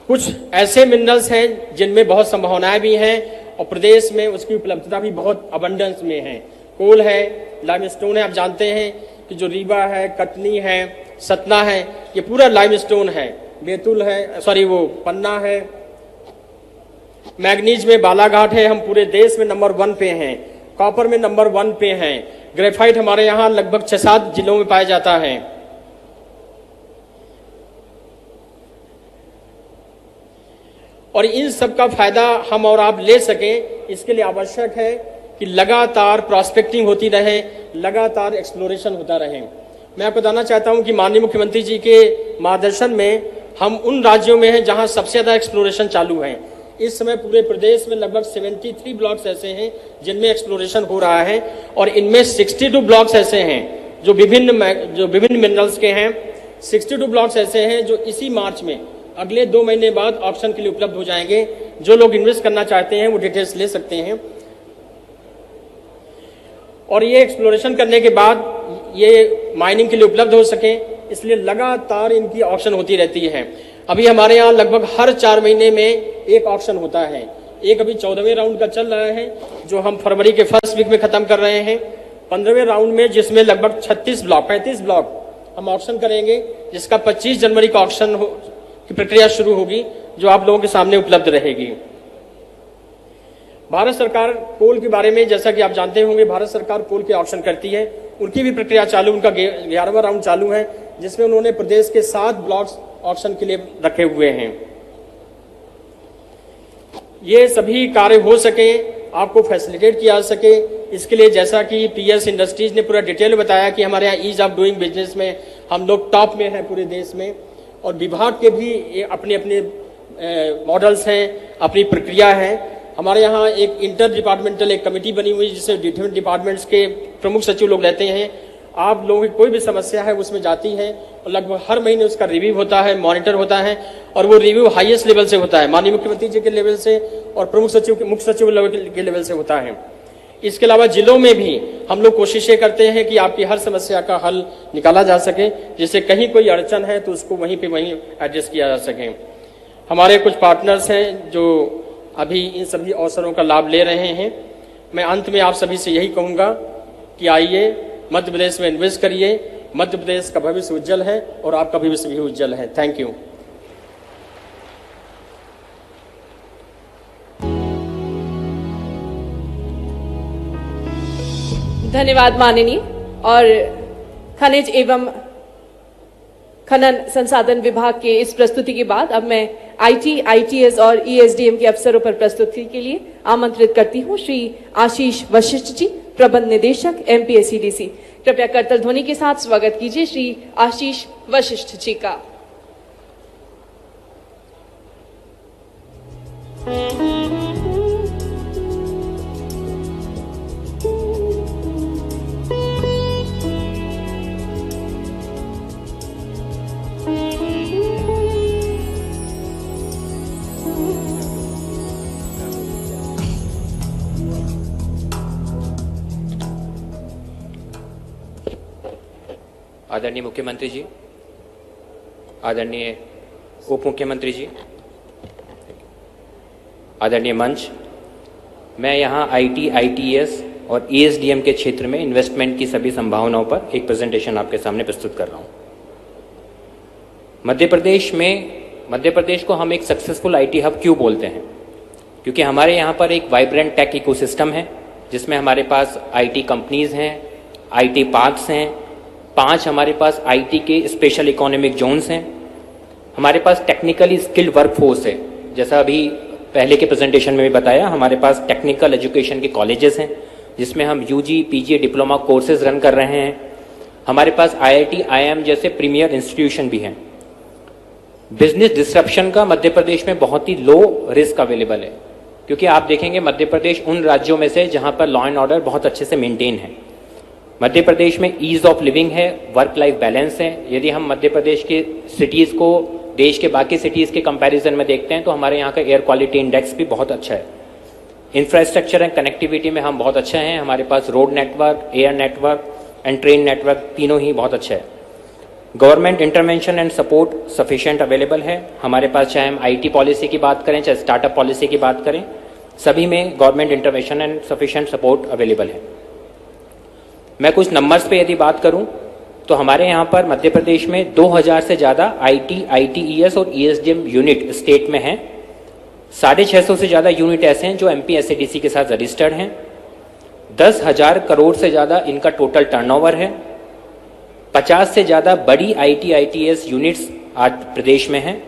कुछ ऐसे मिनरल्स हैं जिनमें बहुत संभावनाएं भी हैं और प्रदेश में उसकी उपलब्धता भी बहुत अबंडेंस में है। कोल है, लाइमस्टोन है, आप जानते हैं कि जो रीवा है, कटनी है, सतना है, ये पूरा लाइमस्टोन है। बैतूल है, वो पन्ना है। मैग्नीज में बालाघाट है, हम पूरे देश में नंबर 1 पे हैं। कॉपर में नंबर 1 पे हैं। ग्रेफाइट हमारे यहाँ लगभग 6-7 जिलों में पाया जाता है। और इन सब का फायदा हम और आप ले सकें, इसके लिए आवश्यक है कि लगातार प्रॉस्पेक्टिंग होती रहे, लगातार एक्सप्लोरेशन होता रहे। मैं आपको बताना चाहता हूं कि माननीय मुख्यमंत्री जी के मार्गदर्शन में हम उन राज्यों में हैं जहां सबसे ज़्यादा एक्सप्लोरेशन चालू है। इस समय पूरे प्रदेश में लगभग 73 ब्लॉक्स ऐसे हैं जिनमें एक्सप्लोरेशन हो रहा है और इनमें 62 ब्लॉक्स ऐसे हैं जो विभिन्न मिनरल्स के हैं। 62 ब्लॉक्स ऐसे हैं जो इसी मार्च में अगले 2 महीने बाद ऑप्शन के लिए उपलब्ध हो जाएंगे। जो लोग इन्वेस्ट करना चाहते हैं वो डिटेल्स ले सकते हैं और ये एक्सप्लोरेशन करने के बाद ये माइनिंग के लिए उपलब्ध हो सके, इसलिए लगातार इनकी ऑप्शन होती रहती है। अभी हमारे यहाँ लगभग हर 4 महीने में एक ऑप्शन होता है। एक अभी 14वें राउंड का चल रहा है जो हम फरवरी के फर्स्ट वीक में खत्म कर रहे हैं। 15वें राउंड में जिसमें लगभग 35 ब्लॉक हम ऑप्शन करेंगे, जिसका 25 जनवरी का ऑप्शन की प्रक्रिया शुरू होगी जो आप लोगों के सामने उपलब्ध रहेगी। भारत सरकार कोल के बारे में जैसा कि आप जानते होंगे, भारत सरकार कोल के ऑप्शन करती है, उनकी भी प्रक्रिया चालू, उनका 11वां राउंड चालू है जिसमें उन्होंने प्रदेश के 7 ब्लॉक्स ऑप्शन के लिए रखे हुए हैं। ये सभी कार्य हो सके, आपको फैसिलिटेट किया जा सके, इसके लिए जैसा कि पीएस इंडस्ट्रीज ने पूरा डिटेल बताया कि हमारे यहाँ ईज ऑफ डूइंग बिजनेस में हम लोग टॉप में हैं पूरे देश में, और विभाग के भी अपने अपने मॉडल्स हैं, अपनी प्रक्रिया है। हमारे यहाँ एक इंटर डिपार्टमेंटल एक कमेटी बनी हुई है जिससे डिफरेंट डिपार्टमेंट्स के प्रमुख सचिव लोग रहते हैं। आप लोगों की कोई भी समस्या है उसमें जाती है और लगभग हर महीने उसका रिव्यू होता है, मॉनिटर होता है, और वो रिव्यू हाईएस्ट लेवल से होता है, माननीय मुख्यमंत्री जी के लेवल से और प्रमुख सचिव के मुख्य सचिव लेवल के लेवल से होता है। इसके अलावा जिलों में भी हम लोग कोशिशें करते हैं कि आपकी हर समस्या का हल निकाला जा सके, जिससे कहीं कोई अड़चन है तो उसको वहीं एडजस्ट किया जा सके। हमारे कुछ पार्टनर्स हैं जो अभी इन सभी अवसरों का लाभ ले रहे हैं। मैं अंत में आप सभी से यही कहूँगा कि आइए मध्य प्रदेश में इन्वेस्ट करिए, मध्य प्रदेश का भविष्य उज्जवल है और आपका भविष्य भी उज्जवल है। Thank you. धन्यवाद माननीय। और खनिज एवं खनन संसाधन विभाग के इस प्रस्तुति के बाद अब मैं आईटी, आईटीएस और ईएसडीएम के अफसरों पर प्रस्तुति के लिए आमंत्रित करती हूं श्री आशीष वशिष्ठ जी, प्रबंध निदेशक एमपीएससीडीसी। कृपया करतल ध्वनि के साथ स्वागत कीजिए श्री आशीष वशिष्ठ जी का। आदरणीय मुख्यमंत्री जी, आदरणीय उप मुख्यमंत्री जी, आदरणीय मंच, मैं यहाँ आईटी, आईटीएस और ईएसडीएम के क्षेत्र में इन्वेस्टमेंट की सभी संभावनाओं पर एक प्रेजेंटेशन आपके सामने प्रस्तुत कर रहा हूँ। मध्य प्रदेश को हम एक सक्सेसफुल आईटी हब क्यों बोलते हैं? क्योंकि हमारे यहाँ पर एक वाइब्रेंट टेक इकोसिस्टम है जिसमें हमारे पास आईटी कंपनीज हैं, आईटी पार्क्स हैं, 5 हमारे पास आईटी के स्पेशल इकोनॉमिक जोन्स हैं, हमारे पास टेक्निकली स्किल्ड वर्कफोर्स है। जैसा अभी पहले के प्रेजेंटेशन में भी बताया, हमारे पास टेक्निकल एजुकेशन के कॉलेजेस हैं जिसमें हम UG, PG, diploma courses run कर रहे हैं। हमारे पास आईआईटी, आईआईएम जैसे प्रीमियर इंस्टीट्यूशन भी हैं। बिजनेस डिसरप्शन का मध्य प्रदेश में बहुत ही लो रिस्क अवेलेबल है, क्योंकि आप देखेंगे मध्य प्रदेश उन राज्यों में से जहां पर लॉ एंड ऑर्डर बहुत अच्छे से मेंटेन है। मध्य प्रदेश में ईज ऑफ लिविंग है, वर्क लाइफ बैलेंस है। यदि हम मध्य प्रदेश के सिटीज़ को देश के बाकी सिटीज़ के कंपैरिजन में देखते हैं तो हमारे यहाँ का एयर क्वालिटी इंडेक्स भी बहुत अच्छा है। इंफ्रास्ट्रक्चर एंड कनेक्टिविटी में हम बहुत अच्छे हैं। हमारे पास road network, air network and train network तीनों ही बहुत अच्छा है। Government intervention and support sufficient available है। हमारे पास चाहे हम आईटी पॉलिसी की बात करें, चाहे स्टार्टअप पॉलिसी की बात करें, सभी में government intervention and sufficient support available है। मैं कुछ नंबर्स पे यदि बात करूं तो हमारे यहाँ पर मध्य प्रदेश में 2000 से ज़्यादा आईटी, आईटीईएस और ईएसडीएम यूनिट स्टेट में हैं। 650 से ज़्यादा यूनिट ऐसे हैं जो एमपीएससीडीसी के साथ रजिस्टर्ड हैं। 10,000 करोड़ से ज़्यादा इनका टोटल टर्नओवर है। 50 से ज़्यादा बड़ी आईटी, आईटीएस यूनिट्स आज प्रदेश में हैं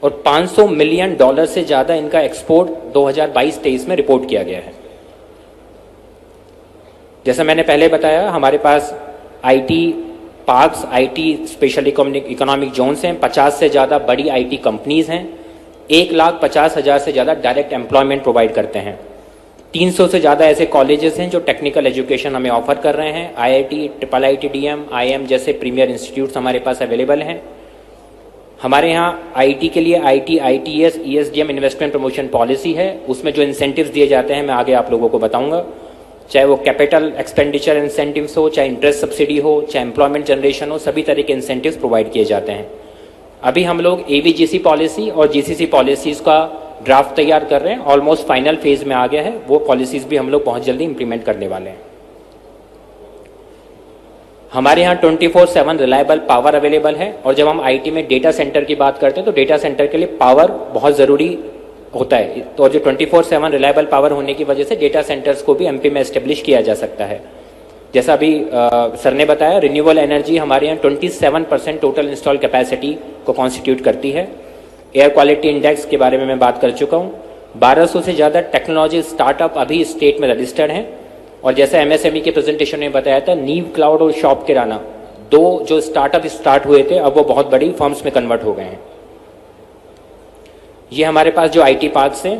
और $500 मिलियन से ज़्यादा इनका एक्सपोर्ट 2022-23 में रिपोर्ट किया गया है। जैसा मैंने पहले बताया, हमारे पास IT parks, IT special economic zones हैं, 50 से ज़्यादा बड़ी आईटी कंपनीज हैं, 1,50,000 से ज़्यादा डायरेक्ट एम्प्लॉयमेंट प्रोवाइड करते हैं, 300 से ज़्यादा ऐसे कॉलेजेस हैं जो टेक्निकल एजुकेशन हमें ऑफर कर रहे हैं, IIT, triple IT, DM, IM जैसे प्रीमियर इंस्टीट्यूट्स हमारे पास अवेलेबल हैं। हमारे यहाँ आईटी के लिए IT, ITS, ESDM investment promotion policy है, उसमें जो इंसेंटिव्स दिए जाते हैं मैं आगे आप लोगों को बताऊंगा, चाहे वो कैपिटल एक्सपेंडिचर इंसेंटिव्स हो, चाहे इंटरेस्ट सब्सिडी हो, चाहे एम्प्लॉयमेंट जनरेशन हो, सभी तरह के इंसेंटिव्स प्रोवाइड किए जाते हैं। अभी हम लोग एवीजीसी पॉलिसी और जीसीसी पॉलिसीज का ड्राफ्ट तैयार कर रहे हैं, ऑलमोस्ट फाइनल फेज में आ गया है, वो पॉलिसीज भी हम लोग बहुत जल्दी इंप्लीमेंट करने वाले हैं। हमारे यहाँ 24/7 रिलायबल पावर अवेलेबल है, और जब हम आईटी में डेटा सेंटर की बात करते हैं तो डेटा सेंटर के लिए पावर बहुत ज़रूरी होता है, तो जो 24/7 रिलायबल पावर होने की वजह से डेटा सेंटर्स को भी एमपी में एस्टेब्लिश किया जा सकता है। जैसा अभी सर ने बताया, रिन्यूएबल एनर्जी हमारे यहाँ 27% टोटल इंस्टॉल कैपेसिटी को कॉन्स्टिट्यूट करती है। एयर क्वालिटी इंडेक्स के बारे में मैं बात कर चुका हूँ। 1200 से ज़्यादा टेक्नोलॉजी स्टार्टअप अभी स्टेट में रजिस्टर्ड हैं, और जैसे एमएसएमई के प्रेजेंटेशन में बताया था, नीव क्लाउड और शॉप किराना, 2 जो स्टार्टअप स्टार्ट हुए थे अब वो बहुत बड़ी फर्म्स में कन्वर्ट हो गए हैं। ये हमारे पास जो आईटी पार्क्स हैं,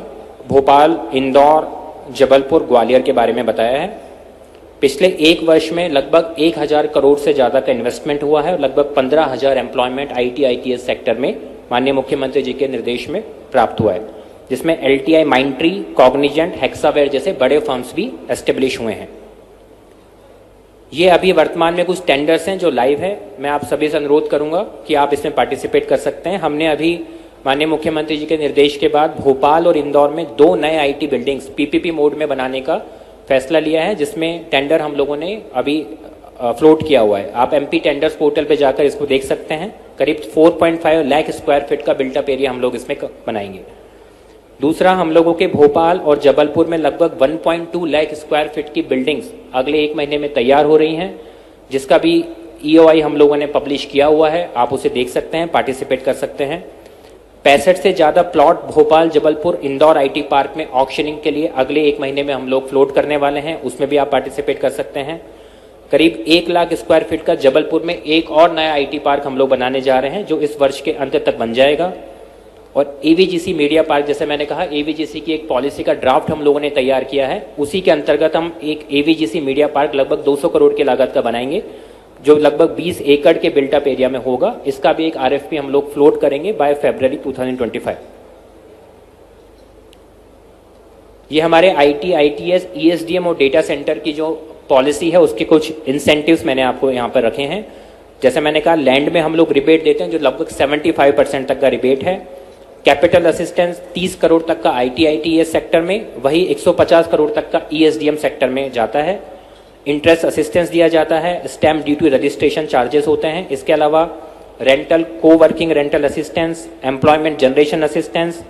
भोपाल, इंदौर, जबलपुर, ग्वालियर के बारे में बताया है। पिछले 1 वर्ष में लगभग 1000 करोड़ से ज़्यादा का इन्वेस्टमेंट हुआ है, और लगभग 15,000 एम्प्लॉयमेंट आईटी आईटीएस सेक्टर में माननीय मुख्यमंत्री जी के निर्देश में प्राप्त हुआ है, जिसमें एलटीआई, माइंट्री, कॉग्निजेंट, हेक्सावेयर जैसे बड़े फर्म्स भी एस्टेब्लिश हुए हैं। ये अभी वर्तमान में कुछ टेंडर्स हैं जो लाइव है, मैं आप सभी से अनुरोध करूंगा कि आप इसमें पार्टिसिपेट कर सकते हैं। हमने अभी माननीय मुख्यमंत्री जी के निर्देश के बाद भोपाल और इंदौर में 2 नए आईटी बिल्डिंग्स पीपीपी मोड में बनाने का फैसला लिया है, जिसमें टेंडर हम लोगों ने अभी फ्लोट किया हुआ है। आप एमपी टेंडर्स पोर्टल पे जाकर इसको देख सकते हैं। करीब 4.5 लाख स्क्वायर फीट का बिल्टअप एरिया हम लोग इसमें बनाएंगे। दूसरा, हम लोगों के भोपाल और जबलपुर में लगभग 1.2 लाख स्क्वायर फीट की बिल्डिंग्स अगले 1 महीने में तैयार हो रही हैं, जिसका भी ईओआई हम लोगों ने पब्लिश किया हुआ है, आप उसे देख सकते हैं, पार्टिसिपेट कर सकते हैं। 65 से ज़्यादा plot Bhopal, Jabalpur, Indore IT park में ऑक्शनिंग के लिए अगले 1 महीने में हम लोग फ्लोट करने वाले हैं, उसमें भी आप पार्टिसिपेट कर सकते हैं। करीब 1 लाख स्क्वायर फीट का जबलपुर में एक और नया आईटी पार्क हम लोग बनाने जा रहे हैं, जो इस वर्ष के अंत तक बन जाएगा। और एवीजीसी मीडिया पार्क, जैसे मैंने कहा, एवीजीसी की एक पॉलिसी का ड्राफ्ट हम लोगों ने तैयार किया है, उसी के अंतर्गत हम एक एवीजीसी मीडिया पार्क लगभग 200 करोड़ की लागत का बनाएंगे, जो लगभग 20 एकड़ के बिल्टअप एरिया में होगा। इसका भी एक आरएफपी हम लोग फ्लोट करेंगे बाय फरवरी 2025। ये हमारे आईटी, आईटीएस, ईएसडीएम और डेटा सेंटर की जो पॉलिसी है उसके कुछ इंसेंटिव्स मैंने आपको यहाँ पर रखे हैं। जैसे मैंने कहा, लैंड में हम लोग रिबेट देते हैं जो लगभग 75% तक का रिबेट है। कैपिटल असिस्टेंस 30 करोड़ तक का आईटी आईटीएस सेक्टर में, वही 150 करोड़ तक का ईएसडीएम सेक्टर में जाता है। इंटरेस्ट असिस्टेंस दिया जाता है, स्टैम्प ड्यूटी रजिस्ट्रेशन चार्जेस होते हैं। इसके अलावा rental, coworking rental assistance, employment generation assistance,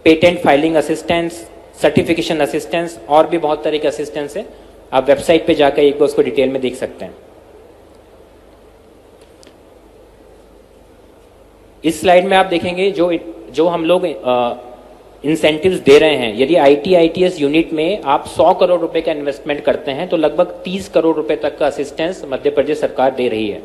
patent filing assistance, certification assistance और भी बहुत तरह के असिस्टेंस है। आप वेबसाइट पे जाकर एक बार उसको डिटेल में देख सकते हैं। इस स्लाइड में आप देखेंगे जो हम लोग इंसेंटिव्स दे रहे हैं। यदि आईटी आईटीएस यूनिट में आप 100 करोड़ रुपए का इन्वेस्टमेंट करते हैं तो लगभग 30 करोड़ रुपए तक का असिस्टेंस मध्य प्रदेश सरकार दे रही है।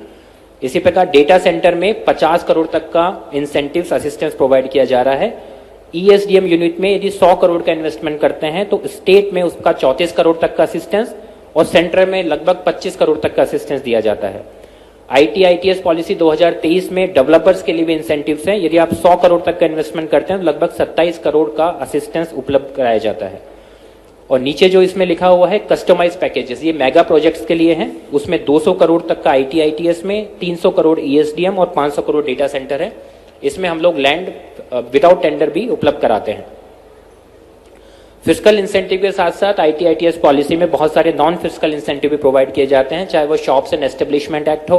इसी प्रकार डेटा सेंटर में 50 करोड़ तक का इंसेंटिव्स असिस्टेंस प्रोवाइड किया जा रहा है। ईएसडीएम यूनिट में यदि 100 करोड़ का इन्वेस्टमेंट करते हैं तो स्टेट में उसका 34 करोड़ तक का असिस्टेंस और सेंटर में लगभग 25 करोड़ तक का असिस्टेंस दिया जाता है। आईटी आईटीएस पॉलिसी 2023 में डेवलपर्स के लिए भी इंसेंटिव्स हैं। यदि आप 100 करोड़ तक का इन्वेस्टमेंट करते हैं तो लगभग 27 करोड़ का असिस्टेंस उपलब्ध कराया जाता है। और नीचे जो इसमें लिखा हुआ है कस्टमाइज पैकेजेस, ये मेगा प्रोजेक्ट्स के लिए हैं। उसमें 200 करोड़ तक का आईटी आईटीएस में, 300 करोड़ ईएसडीएम और 500 करोड़ डेटा सेंटर है। इसमें हम लोग लैंड विदाउट टेंडर भी उपलब्ध कराते हैं। फिस्कल इंसेंटिव के साथ साथ आईटी आईटीएस पॉलिसी में बहुत सारे नॉन फिस्कल इंसेंटिव भी प्रोवाइड किए जाते हैं, चाहे वो शॉप्स एंड एस्टेब्लिशमेंट एक्ट हो,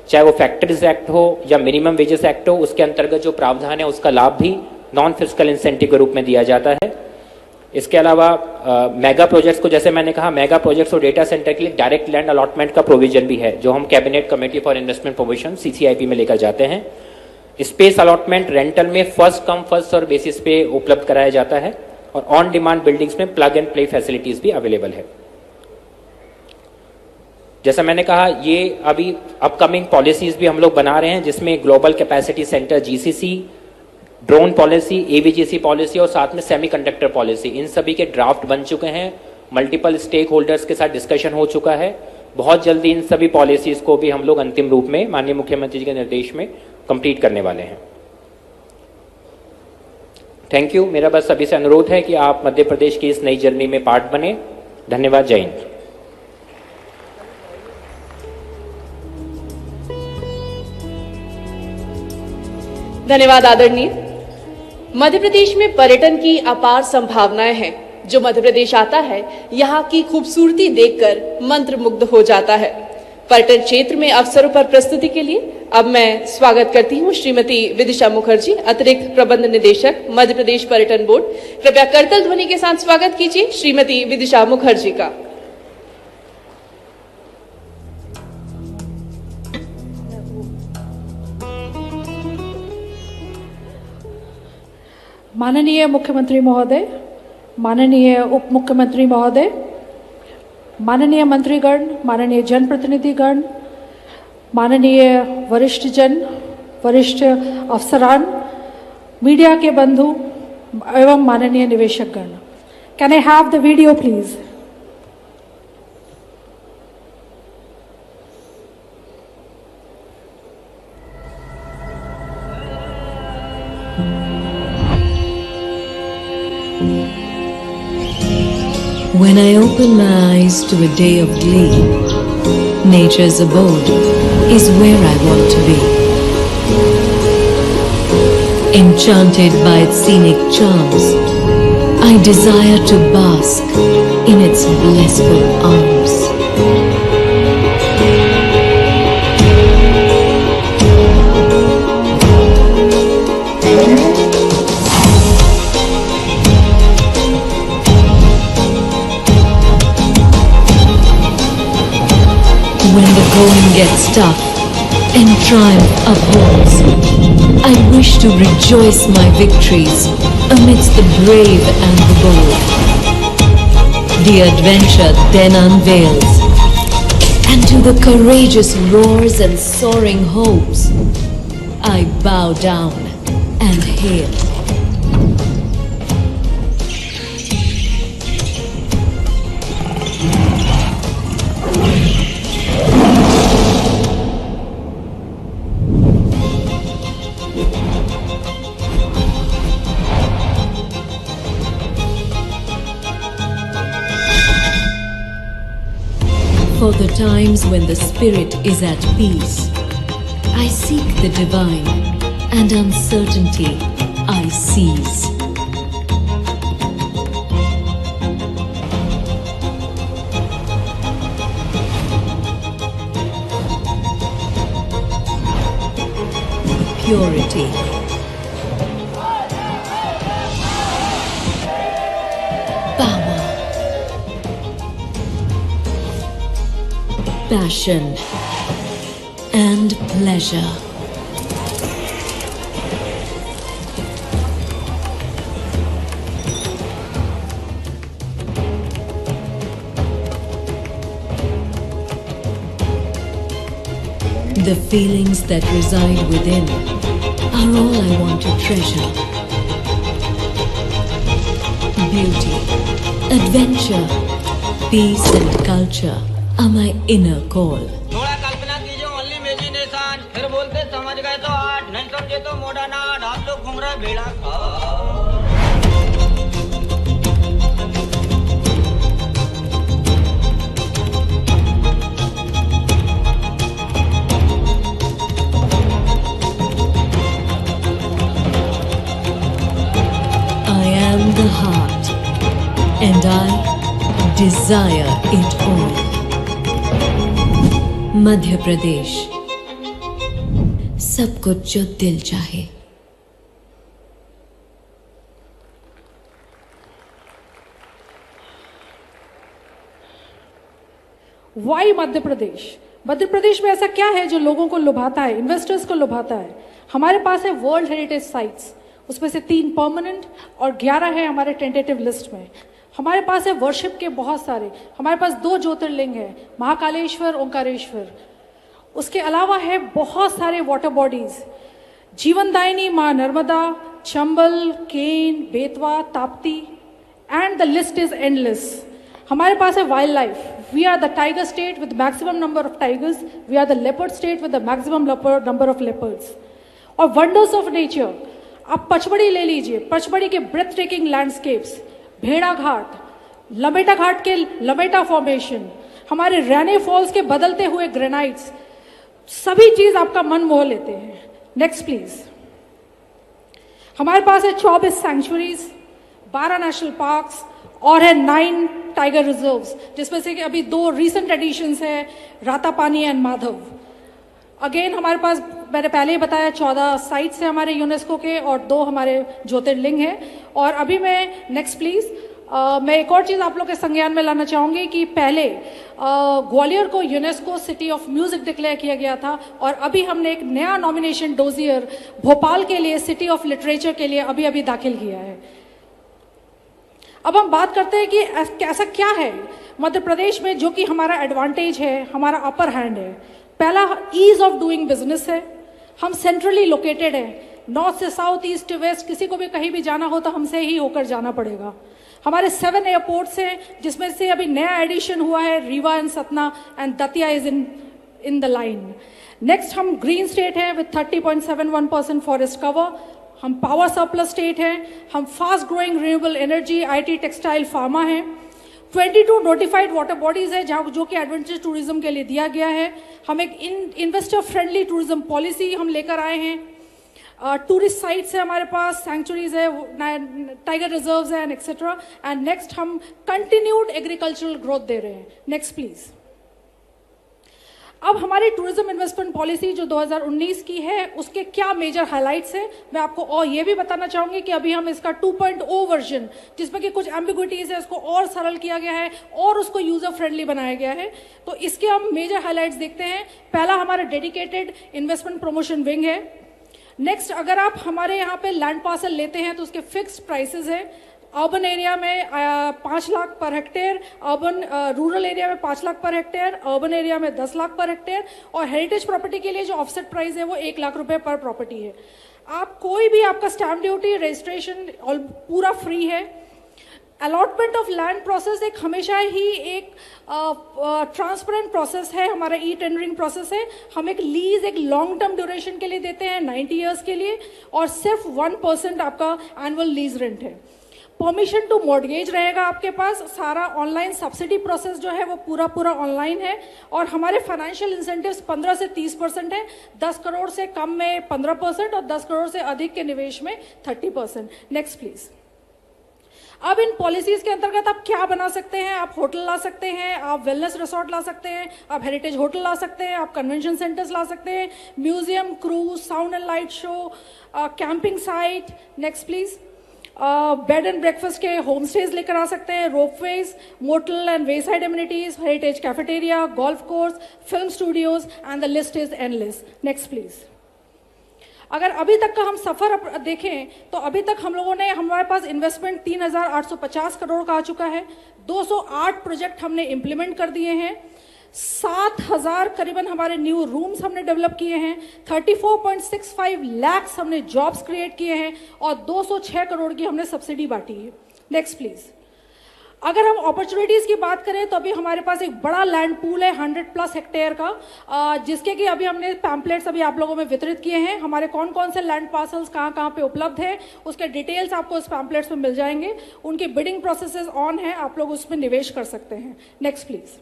चाहे वो फैक्ट्रीज एक्ट हो या मिनिमम वेजेस एक्ट हो। उसके अंतर्गत जो प्रावधान है उसका लाभ भी नॉन फिस्कल इंसेंटिव के रूप में दिया जाता है। इसके अलावा मेगा प्रोजेक्ट्स को, जैसे मैंने कहा, मेगा प्रोजेक्ट्स और डेटा सेंटर के लिए डायरेक्ट लैंड अलॉटमेंट का प्रोविजन भी है, जो हम cabinet committee for investment provision CCIP में लेकर जाते हैं। स्पेस अलॉटमेंट रेंटल में first come first serve basis पे उपलब्ध कराया जाता है और ऑन डिमांड बिल्डिंग्स में प्लग एंड प्ले फैसिलिटीज भी अवेलेबल है। जैसा मैंने कहा, ये अभी अपकमिंग पॉलिसीज भी हम लोग बना रहे हैं, जिसमें global capacity centre GCC, drone policy, AVGC policy और साथ में सेमीकंडक्टर पॉलिसी, इन सभी के ड्राफ्ट बन चुके हैं। मल्टीपल स्टेक होल्डर्स के साथ डिस्कशन हो चुका है। बहुत जल्दी इन सभी पॉलिसीज को भी हम लोग अंतिम रूप में माननीय मुख्यमंत्री जी के निर्देश में कंप्लीट करने वाले हैं। Thank you. मेरा बस सभी से अनुरोध है कि आप मध्य प्रदेश की इस नई जर्नी में पार्ट बने। धन्यवाद। जय हिंद। धन्यवाद आदरणीय। मध्य प्रदेश में पर्यटन की अपार संभावनाएं हैं। जो मध्य प्रदेश आता है यहाँ की खूबसूरती देखकर मंत्रमुग्ध हो जाता है। पर्यटन क्षेत्र में अवसरों पर प्रस्तुति के लिए अब मैं स्वागत करती हूँ श्रीमती विदिशा मुखर्जी, अतिरिक्त प्रबंध निदेशक मध्य प्रदेश पर्यटन बोर्ड। कृपया करतल ध्वनि के साथ स्वागत कीजिए श्रीमती विदिशा मुखर्जी का। माननीय मुख्यमंत्री महोदय, माननीय उप मुख्यमंत्री महोदय, माननीय मंत्रीगण, माननीय जनप्रतिनिधिगण, माननीय वरिष्ठ जन, वरिष्ठ अफसरान, मीडिया के बंधु एवं माननीय निवेशकगण, can I have the video please? When I open my eyes to a day of glee, nature's abode is where I want to be. Enchanted by its scenic charms, I desire to bask in its blissful arms. When the going gets tough and triumph upholds, I wish to rejoice my victories amidst the brave and the bold. The adventure then unveils, and to the courageous roars and soaring hopes, I bow down and hail. For the times when the spirit is at peace, I seek the divine, and uncertainty I seize. Purity, power, passion, and pleasure. The feelings that reside within are all I want to treasure. Beauty, adventure, peace and culture are my inner call. थोड़ा कल्पना कीजिए, only imagination. फिर बोलते समझ गए तो आठ, नहीं समझे तो मोड़ा नाट। आप लोग घूम रहे भेड़ा खा। I am the heart, and I desire it all. Madhya Pradesh, सब कुछ जो दिल चाहे। वाई मध्य प्रदेश? मध्य प्रदेश में ऐसा क्या है जो लोगों को लुभाता है, इन्वेस्टर्स को लुभाता है? हमारे पास है वर्ल्ड हेरिटेज साइट्स, उसमें से 3 परमानेंट और 11 है हमारे टेंटेटिव लिस्ट में। हमारे पास है वर्शिप के बहुत सारे, हमारे पास 2 ज्योतिर्लिंग है, महाकालेश्वर, ओंकारेश्वर। उसके अलावा है बहुत सारे वाटर बॉडीज, जीवनदायिनी माँ Narmada, Chambal, Ken, Betwa, Tapti, and the list is endless. हमारे पास है wildlife, we are the tiger state with maximum number of tigers, we are the leopard state with the maximum number of leopards. और वंडर्स ऑफ नेचर, आप पचमढ़ी ले लीजिए, पचमढ़ी के breath taking landscapes, भेड़ा घाट, लमेटा घाट के लमेटा फॉर्मेशन, हमारे रैने फॉल्स के बदलते हुए ग्रेनाइट्स, सभी चीज आपका मन मोह लेते हैं। Next please. हमारे पास है 24 सैंक्चुरीज, 12 नेशनल पार्क्स और है 9 टाइगर रिजर्व्स, जिसमें से कि अभी 2 रीसेंट एडिशंस है, रातापानी एंड माधव। अगेन हमारे पास, मैंने पहले ही बताया, 14 साइट्स हैं हमारे यूनेस्को के और 2 हमारे ज्योतिर्लिंग हैं। और अभी मैं नेक्स्ट प्लीज, मैं एक और चीज़ आप लोग के संज्ञान में लाना चाहूँगी कि पहले ग्वालियर को UNESCO city of music declare किया गया था और अभी हमने एक नया नॉमिनेशन डोजियर भोपाल के लिए सिटी ऑफ लिटरेचर के लिए अभी अभी दाखिल किया है। अब हम बात करते हैं कि ऐसा क्या है मध्य प्रदेश में जो कि हमारा एडवांटेज है, हमारा अपर हैंड है। पहला ईज ऑफ डूइंग बिजनेस है, हम सेंट्रली लोकेटेड है, नॉर्थ से साउथ, ईस्ट टू वेस्ट, किसी को भी कहीं भी जाना हो तो हमसे ही होकर जाना पड़ेगा। हमारे 7 एयरपोर्ट्स हैं, जिसमें से अभी नया एडिशन हुआ है Rewa and Satna, and Datia is in the line. Next, हम ग्रीन स्टेट है विद 30.71% फॉरेस्ट कवर, हम पावर सरप्लस स्टेट है, हम fast growing renewable energy, IT, textile, pharma है। 22 नोटिफाइड वाटर बॉडीज है जहाँ जो कि एडवेंचर टूरिज्म के लिए दिया गया है। हम एक इन्वेस्टर फ्रेंडली टूरिज्म पॉलिसी हम लेकर आए हैं। टूरिस्ट साइट्स है हमारे पास, सैंक्चुरीज है, टाइगर रिजर्व्स है, एंड एक्सेट्रा। एंड नेक्स्ट, हम कंटिन्यूड एग्रीकल्चरल ग्रोथ दे रहे हैं। Next please. अब हमारी टूरिज्म इन्वेस्टमेंट पॉलिसी जो 2019 की है, उसके क्या मेजर हाइलाइट्स हैं, मैं आपको और ये भी बताना चाहूंगी कि अभी हम इसका 2.0 वर्जन, जिसमें कि कुछ एम्बिग्विटीज है, उसको और सरल किया गया है और उसको यूजर फ्रेंडली बनाया गया है। तो इसके हम मेजर हाइलाइट्स देखते हैं। पहला हमारा डेडिकेटेड इन्वेस्टमेंट प्रमोशन विंग है। नेक्स्ट, अगर आप हमारे यहाँ पे लैंड पार्सल लेते हैं तो उसके फिक्स्ड प्राइसेस है। अर्बन एरिया में 5 lakh per hectare, rural area में 5 lakh per hectare, urban area में 10 लाख पर हेक्टेयर, और हेरिटेज प्रॉपर्टी के लिए जो ऑफसेट प्राइस है वो 1 लाख रुपए पर प्रॉपर्टी है। आप कोई भी, आपका स्टैम्प ड्यूटी, रजिस्ट्रेशन पूरा फ्री है। अलॉटमेंट ऑफ लैंड प्रोसेस एक हमेशा ही एक ट्रांसपेरेंट प्रोसेस है, हमारा ई टेंडरिंग प्रोसेस है। हम एक लीज, एक लॉन्ग टर्म ड्यूरेशन के लिए देते हैं 90 ईयर्स के लिए, और सिर्फ 1% आपका एनुअल लीज रेंट है। परमिशन टू मॉर्गेज रहेगा आपके पास। सारा ऑनलाइन सब्सिडी प्रोसेस जो है वो पूरा ऑनलाइन है। और हमारे फाइनेंशियल इंसेंटिव्स 15 से 30% है। 10 करोड़ से कम में 15% और 10 करोड़ से अधिक के निवेश में 30%। Next please. अब इन पॉलिसीज के अंतर्गत आप क्या बना सकते हैं? आप होटल ला सकते हैं, आप वेलनेस रिसोर्ट ला सकते हैं, आप हेरिटेज होटल ला सकते हैं, आप कन्वेंशन सेंटर्स ला सकते हैं, museum, cruise, sound and light show, camping site. Next please. Bed and breakfast के होम स्टेज लेकर आ सकते हैं, ropeways, motel and way side amenities, heritage cafeteria, golf course, film studios, and the list is endless. Next please. अगर अभी तक का हम सफर देखें तो अभी तक हम लोगों ने, हमारे पास इन्वेस्टमेंट 3,850 करोड़ का आ चुका है। 208 प्रोजेक्ट हमने इम्प्लीमेंट कर दिए हैं। 7,000 करीबन हमारे न्यू रूम्स हमने डेवलप किए हैं। 34.65 लाख हमने जॉब्स क्रिएट किए हैं और 206 करोड़ की हमने सब्सिडी बांटी है। Next please. अगर हम अपॉर्चुनिटीज की बात करें तो अभी हमारे पास एक बड़ा लैंड पूल है 100+ हेक्टेयर का, जिसके कि अभी हमने पैम्पलेट्स अभी आप लोगों में वितरित किए हैं। हमारे कौन कौन से लैंड पार्सल्स कहाँ पे उपलब्ध है उसके डिटेल्स आपको इस पैम्पलेट्स में मिल जाएंगे। उनकी बिडिंग प्रोसेसेस ऑन है, आप लोग उसमें निवेश कर सकते हैं। Next please.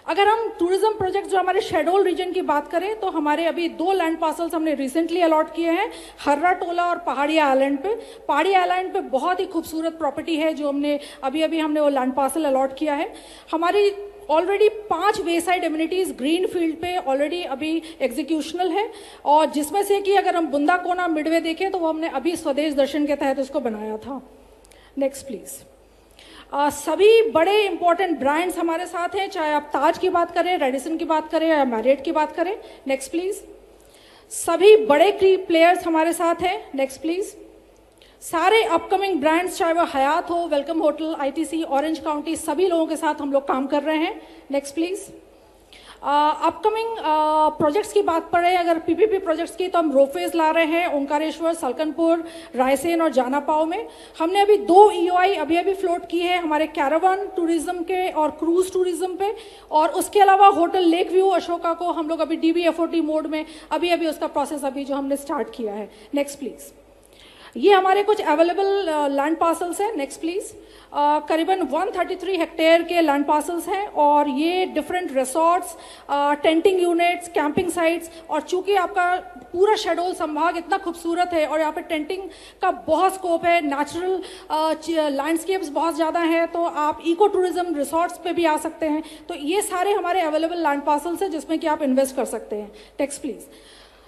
अगर हम टूरिज्म प्रोजेक्ट जो हमारे शेडोल रीजन की बात करें तो हमारे अभी 2 लैंड पार्सल्स हमने रिसेंटली अलॉट किए हैं, हर्रा टोला और पहाड़ी आइलैंड पे। पहाड़ी आइलैंड पे बहुत ही खूबसूरत प्रॉपर्टी है जो हमने अभी वो लैंड पार्सल अलॉट किया है। हमारी ऑलरेडी 5 वे साइड एमिनिटीज ग्रीन फील्ड पे ऑलरेडी अभी एग्जीक्यूशनल है, और जिसमें से कि अगर हम बुंदा कोना मिडवे देखें तो वो हमने अभी स्वदेश दर्शन के तहत उसको बनाया था। Next please. सभी बड़े इंपॉर्टेंट ब्रांड्स हमारे साथ हैं, चाहे आप ताज की बात करें, रेडिसन की बात करें या मैरियट की बात करें। Next please. सभी बड़े प्लेयर्स हमारे साथ हैं। Next please. सारे अपकमिंग ब्रांड्स, चाहे वो हयात हो, welcome hotel, ITC, orange county, सभी लोगों के साथ हम लोग काम कर रहे हैं। Next please. अपकमिंग प्रोजेक्ट्स की बात पड़े, अगर पीपीपी प्रोजेक्ट्स की, तो हम रोपवेज ला रहे हैं ओंकारेश्वर, सलकनपुर, रायसेन और जानापाव में। हमने अभी 2 EOI अभी फ्लोट की है हमारे कैरावान टूरिज्म के और क्रूज टूरिज्म पे, और उसके अलावा होटल लेक व्यू अशोका को हम लोग अभी DBFOT मोड में अभी उसका प्रोसेस अभी जो हमने स्टार्ट किया है। Next please. ये हमारे कुछ अवेलेबल लैंड पार्सल्स हैं। Next please. करीबन 133 हेक्टेयर के लैंड पार्सल्स हैं, और ये different resorts, tenting units, camping sites, और चूंकि आपका पूरा शहडोल संभाग इतना खूबसूरत है और यहाँ पे टेंटिंग का बहुत स्कोप है, नेचुरल लैंडस्केप्स बहुत ज़्यादा हैं, तो आप इको टूरिज्म रिसोर्ट्स पे भी आ सकते हैं। तो ये सारे हमारे अवेलेबल लैंड पार्सल्स हैं जिसमें कि आप इन्वेस्ट कर सकते हैं। Next please.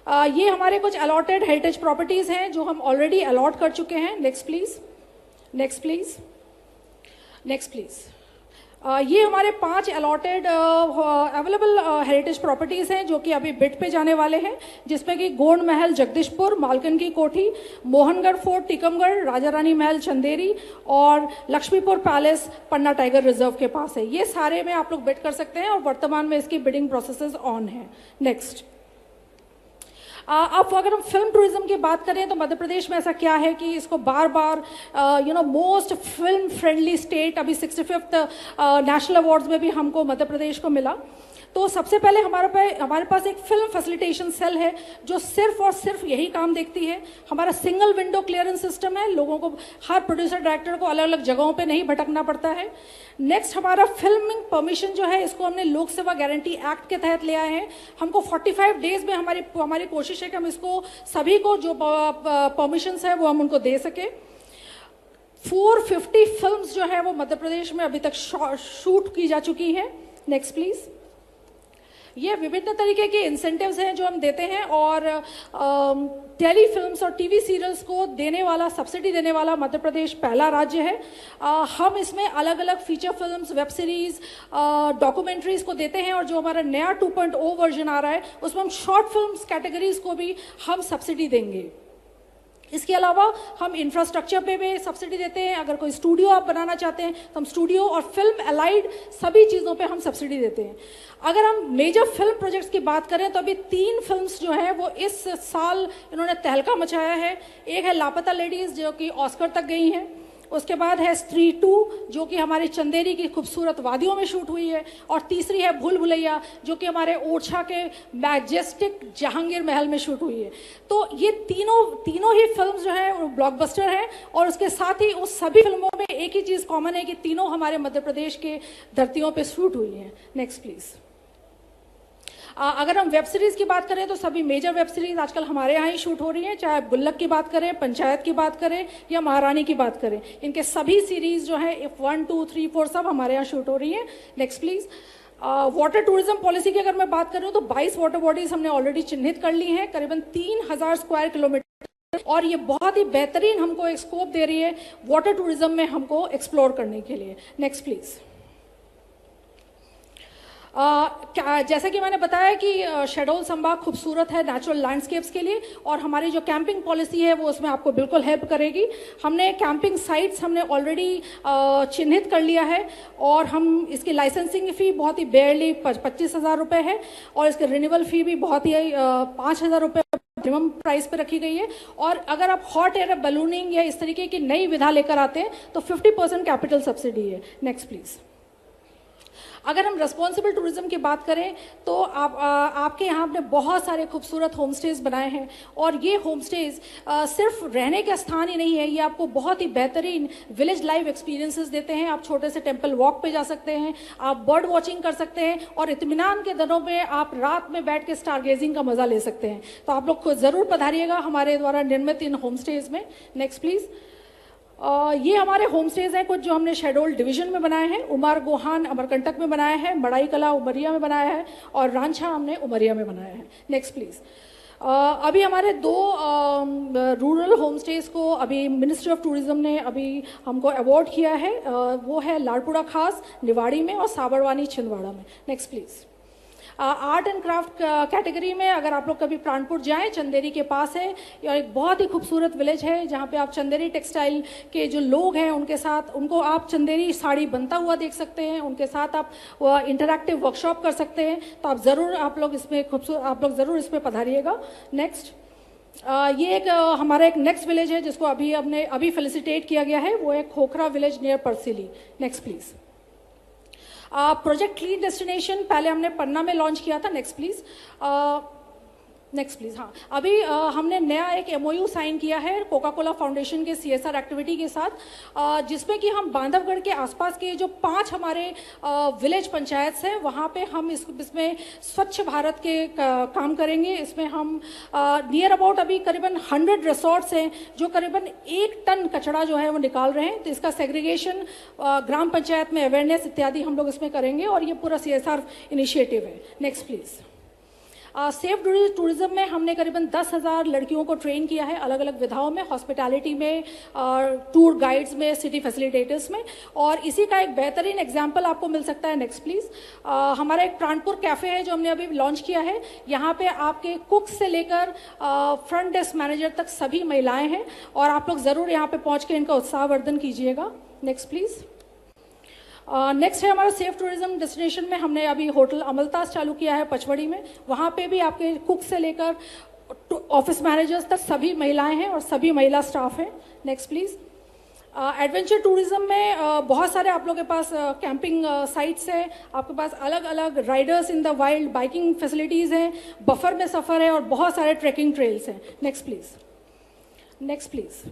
ये हमारे कुछ अलॉटेड हेरिटेज प्रॉपर्टीज़ हैं जो हम ऑलरेडी अलॉट कर चुके हैं। Next please. Next please. Next please. ये हमारे 5 अलॉटेड अवेलेबल हेरिटेज प्रॉपर्टीज़ हैं जो कि अभी बिड पे जाने वाले हैं, जिसमें कि गोंड महल जगदीशपुर, मालकन की कोठी, मोहनगढ़ फोर्ट टीकमगढ़, राजा रानी महल चंदेरी और लक्ष्मीपुर पैलेस पन्ना टाइगर रिजर्व के पास है। ये सारे में आप लोग बिड कर सकते हैं और वर्तमान में इसकी बिडिंग प्रोसेसेस ऑन है। नेक्स्ट। अब अगर हम फिल्म टूरिज्म की बात करें तो मध्य प्रदेश में ऐसा क्या है कि इसको बार बार मोस्ट फिल्म फ्रेंडली स्टेट अभी 65th नेशनल अवार्ड्स में भी हमको मध्य प्रदेश को मिला। तो सबसे पहले हमारे पास एक फिल्म फैसिलिटेशन सेल है जो सिर्फ और सिर्फ यही काम देखती है। हमारा सिंगल विंडो क्लियरेंस सिस्टम है, लोगों को, हर प्रोड्यूसर डायरेक्टर को अलग अलग जगहों पे नहीं भटकना पड़ता है। नेक्स्ट, हमारा फिल्मिंग परमिशन जो है इसको हमने लोक सेवा गारंटी एक्ट के तहत ले आए हैं। हमको 45 डेज में हमारी कोशिश है कि हम इसको सभी को जो परमिशंस है वो हम उनको दे सके। 450 फिल्म्स जो है वो मध्य प्रदेश में अभी तक शूट की जा चुकी हैं। Next please. ये विभिन्न तरीके के इंसेंटिव्स हैं जो हम देते हैं, और टेली फिल्म्स और टीवी सीरियल्स को देने वाला, सब्सिडी देने वाला मध्य प्रदेश पहला राज्य है। हम इसमें अलग अलग feature films, web series, documentaries को देते हैं, और जो हमारा नया 2.0 वर्जन आ रहा है उसमें हम शॉर्ट फिल्म्स कैटेगरीज को भी हम सब्सिडी देंगे। इसके अलावा हम इंफ्रास्ट्रक्चर पे भी सब्सिडी देते हैं। अगर कोई स्टूडियो आप बनाना चाहते हैं तो हम स्टूडियो और फिल्म अलाइड सभी चीज़ों पे हम सब्सिडी देते हैं। अगर हम मेजर फिल्म प्रोजेक्ट्स की बात करें तो अभी 3 फिल्म्स जो हैं वो इस साल इन्होंने तहलका मचाया है। एक है लापता लेडीज़ जो कि ऑस्कर तक गई हैं, उसके बाद है स्त्री 2 जो कि हमारी चंदेरी की खूबसूरत वादियों में शूट हुई है, और तीसरी है भूल भुलैया जो कि हमारे ओरछा के मैजेस्टिक जहांगीर महल में शूट हुई है। तो ये तीनों ही फिल्म्स जो है ब्लॉकबस्टर हैं, और उसके साथ ही उस सभी फिल्मों में एक ही चीज़ कॉमन है कि तीनों हमारे मध्य प्रदेश के धरतियों पर शूट हुई हैं। Next please. अगर हम वेब सीरीज़ की बात करें तो सभी मेजर वेब सीरीज़ आजकल हमारे यहाँ ही शूट हो रही हैं, चाहे गुल्लक की बात करें, पंचायत की बात करें या महारानी की बात करें। इनके सभी सीरीज़ जो है 1, 2, 3, 4 सब हमारे यहाँ शूट हो रही हैं। Next please. Water tourism policy की अगर मैं बात करूँ तो 22 वाटर बॉडीज़ हमने ऑलरेडी चिन्हित कर ली हैं, करीबन 3000 स्क्वायर किलोमीटर, और ये बहुत ही बेहतरीन हमको एक स्कोप दे रही है वाटर टूरिज्म में हमको एक्सप्लोर करने के लिए। Next please. जैसा कि मैंने बताया कि शहडोल संभाग खूबसूरत है नेचुरल लैंडस्केप्स के लिए, और हमारी जो कैंपिंग पॉलिसी है वो उसमें आपको बिल्कुल हेल्प करेगी। हमने कैंपिंग साइट्स हमने ऑलरेडी चिन्हित कर लिया है, और हम इसकी लाइसेंसिंग फ़ी बहुत ही बेयरली 25,000 रुपये है, और इसके रिन्यूअल फ़ी भी बहुत ही 5,000 रुपये मिनिमम प्राइस पे रखी गई है। और अगर आप हॉट एयर बलूनिंग या इस तरीके की नई विधा लेकर आते हैं तो 50% कैपिटल सब्सिडी है। Next please. अगर हम रिस्पॉन्सिबल टूरिज्म की बात करें तो आपके यहाँ हमने बहुत सारे खूबसूरत होम स्टेज बनाए हैं, और ये होम स्टेज सिर्फ रहने का स्थान ही नहीं है, ये आपको बहुत ही बेहतरीन विलेज लाइव एक्सपीरियंसेस देते हैं। आप छोटे से टेम्पल वॉक पे जा सकते हैं, आप बर्ड वॉचिंग कर सकते हैं, और इत्मीनान के दिनों में आप रात में बैठ के स्टार गेजिंग का मज़ा ले सकते हैं। तो आप लोग ज़रूर पधारिएगा हमारे द्वारा निर्मित इन होम स्टेज में। Next please. ये हमारे होम स्टेज हैं कुछ जो हमने शहडोल डिवीजन में बनाए हैं। उमर गोहान अमरकंटक में बनाया है, मड़ाई कला उमरिया में बनाया है, और रांझा हमने उमरिया में बनाया है। Next please. अभी हमारे 2 रूरल होम स्टेज को अभी मिनिस्ट्री ऑफ टूरिज्म ने अभी हमको अवार्ड किया है, वो है लाड़पुरा खास निवाड़ी में और साबरवानी छिंदवाड़ा में। Next please. Art and craft category में अगर आप लोग कभी प्राणपुर जाएं, चंदेरी के पास है, यह एक बहुत ही खूबसूरत विलेज है जहां पे आप चंदेरी टेक्सटाइल के जो लोग हैं उनके साथ, उनको आप चंदेरी साड़ी बनता हुआ देख सकते हैं, उनके साथ आप इंटरैक्टिव वर्कशॉप कर सकते हैं। तो आप लोग ज़रूर इसमें पधारिएगा। नेक्स्ट, ये एक हमारा एक नेक्स्ट विलेज है जिसको अभी फेलिसिटेट किया गया है, वो है Khokhra village near Parsili. Next please. Project clean destination पहले हमने पन्ना में लॉन्च किया था। Next please. Next please. हाँ, अभी हमने नया एक MOU साइन किया है कोका कोला फाउंडेशन के CSR एक्टिविटी के साथ, जिसमें कि हम बांधवगढ़ के आसपास के जो 5 हमारे विलेज पंचायत हैं वहाँ पे हम इसमें स्वच्छ भारत के काम करेंगे। इसमें हम नियर अबाउट अभी करीबन 100 रिसोर्ट्स हैं जो करीबन 1 टन कचरा जो है वो निकाल रहे हैं। तो इसका सेग्रीगेशन, ग्राम पंचायत में अवेयरनेस इत्यादि हम लोग इसमें करेंगे और ये पूरा CSR इनिशिएटिव है। Next please. सेफ टूरिज्म में हमने करीबन 10,000 लड़कियों को ट्रेन किया है अलग अलग विधाओं में, हॉस्पिटैलिटी में, टूर गाइड्स में, सिटी फैसिलिटेटर्स में, और इसी का एक बेहतरीन एग्जांपल आपको मिल सकता है। Next please. हमारा एक प्राणपुर कैफ़े है जो हमने अभी लॉन्च किया है। यहाँ पे आपके कुक से लेकर फ्रंट डेस्क मैनेजर तक सभी महिलाएं हैं और आप लोग ज़रूर यहाँ पे पहुँच के इनका उत्साहवर्धन कीजिएगा। Next please. नेक्स्ट है हमारा सेफ टूरिज्म डेस्टिनेशन में हमने अभी होटल अमलतास चालू किया है पचमढ़ी में। वहाँ पे भी आपके कुक से लेकर ऑफिस मैनेजर्स तक सभी महिलाएं हैं और सभी महिला स्टाफ हैं। Next please. एडवेंचर टूरिज्म में बहुत सारे आप लोगों के पास कैंपिंग साइट्स हैं, आपके पास अलग अलग Riders in the wild biking facilities हैं, बफर में सफ़र है और बहुत सारे ट्रैकिंग ट्रेल्स हैं। Next please. Next please.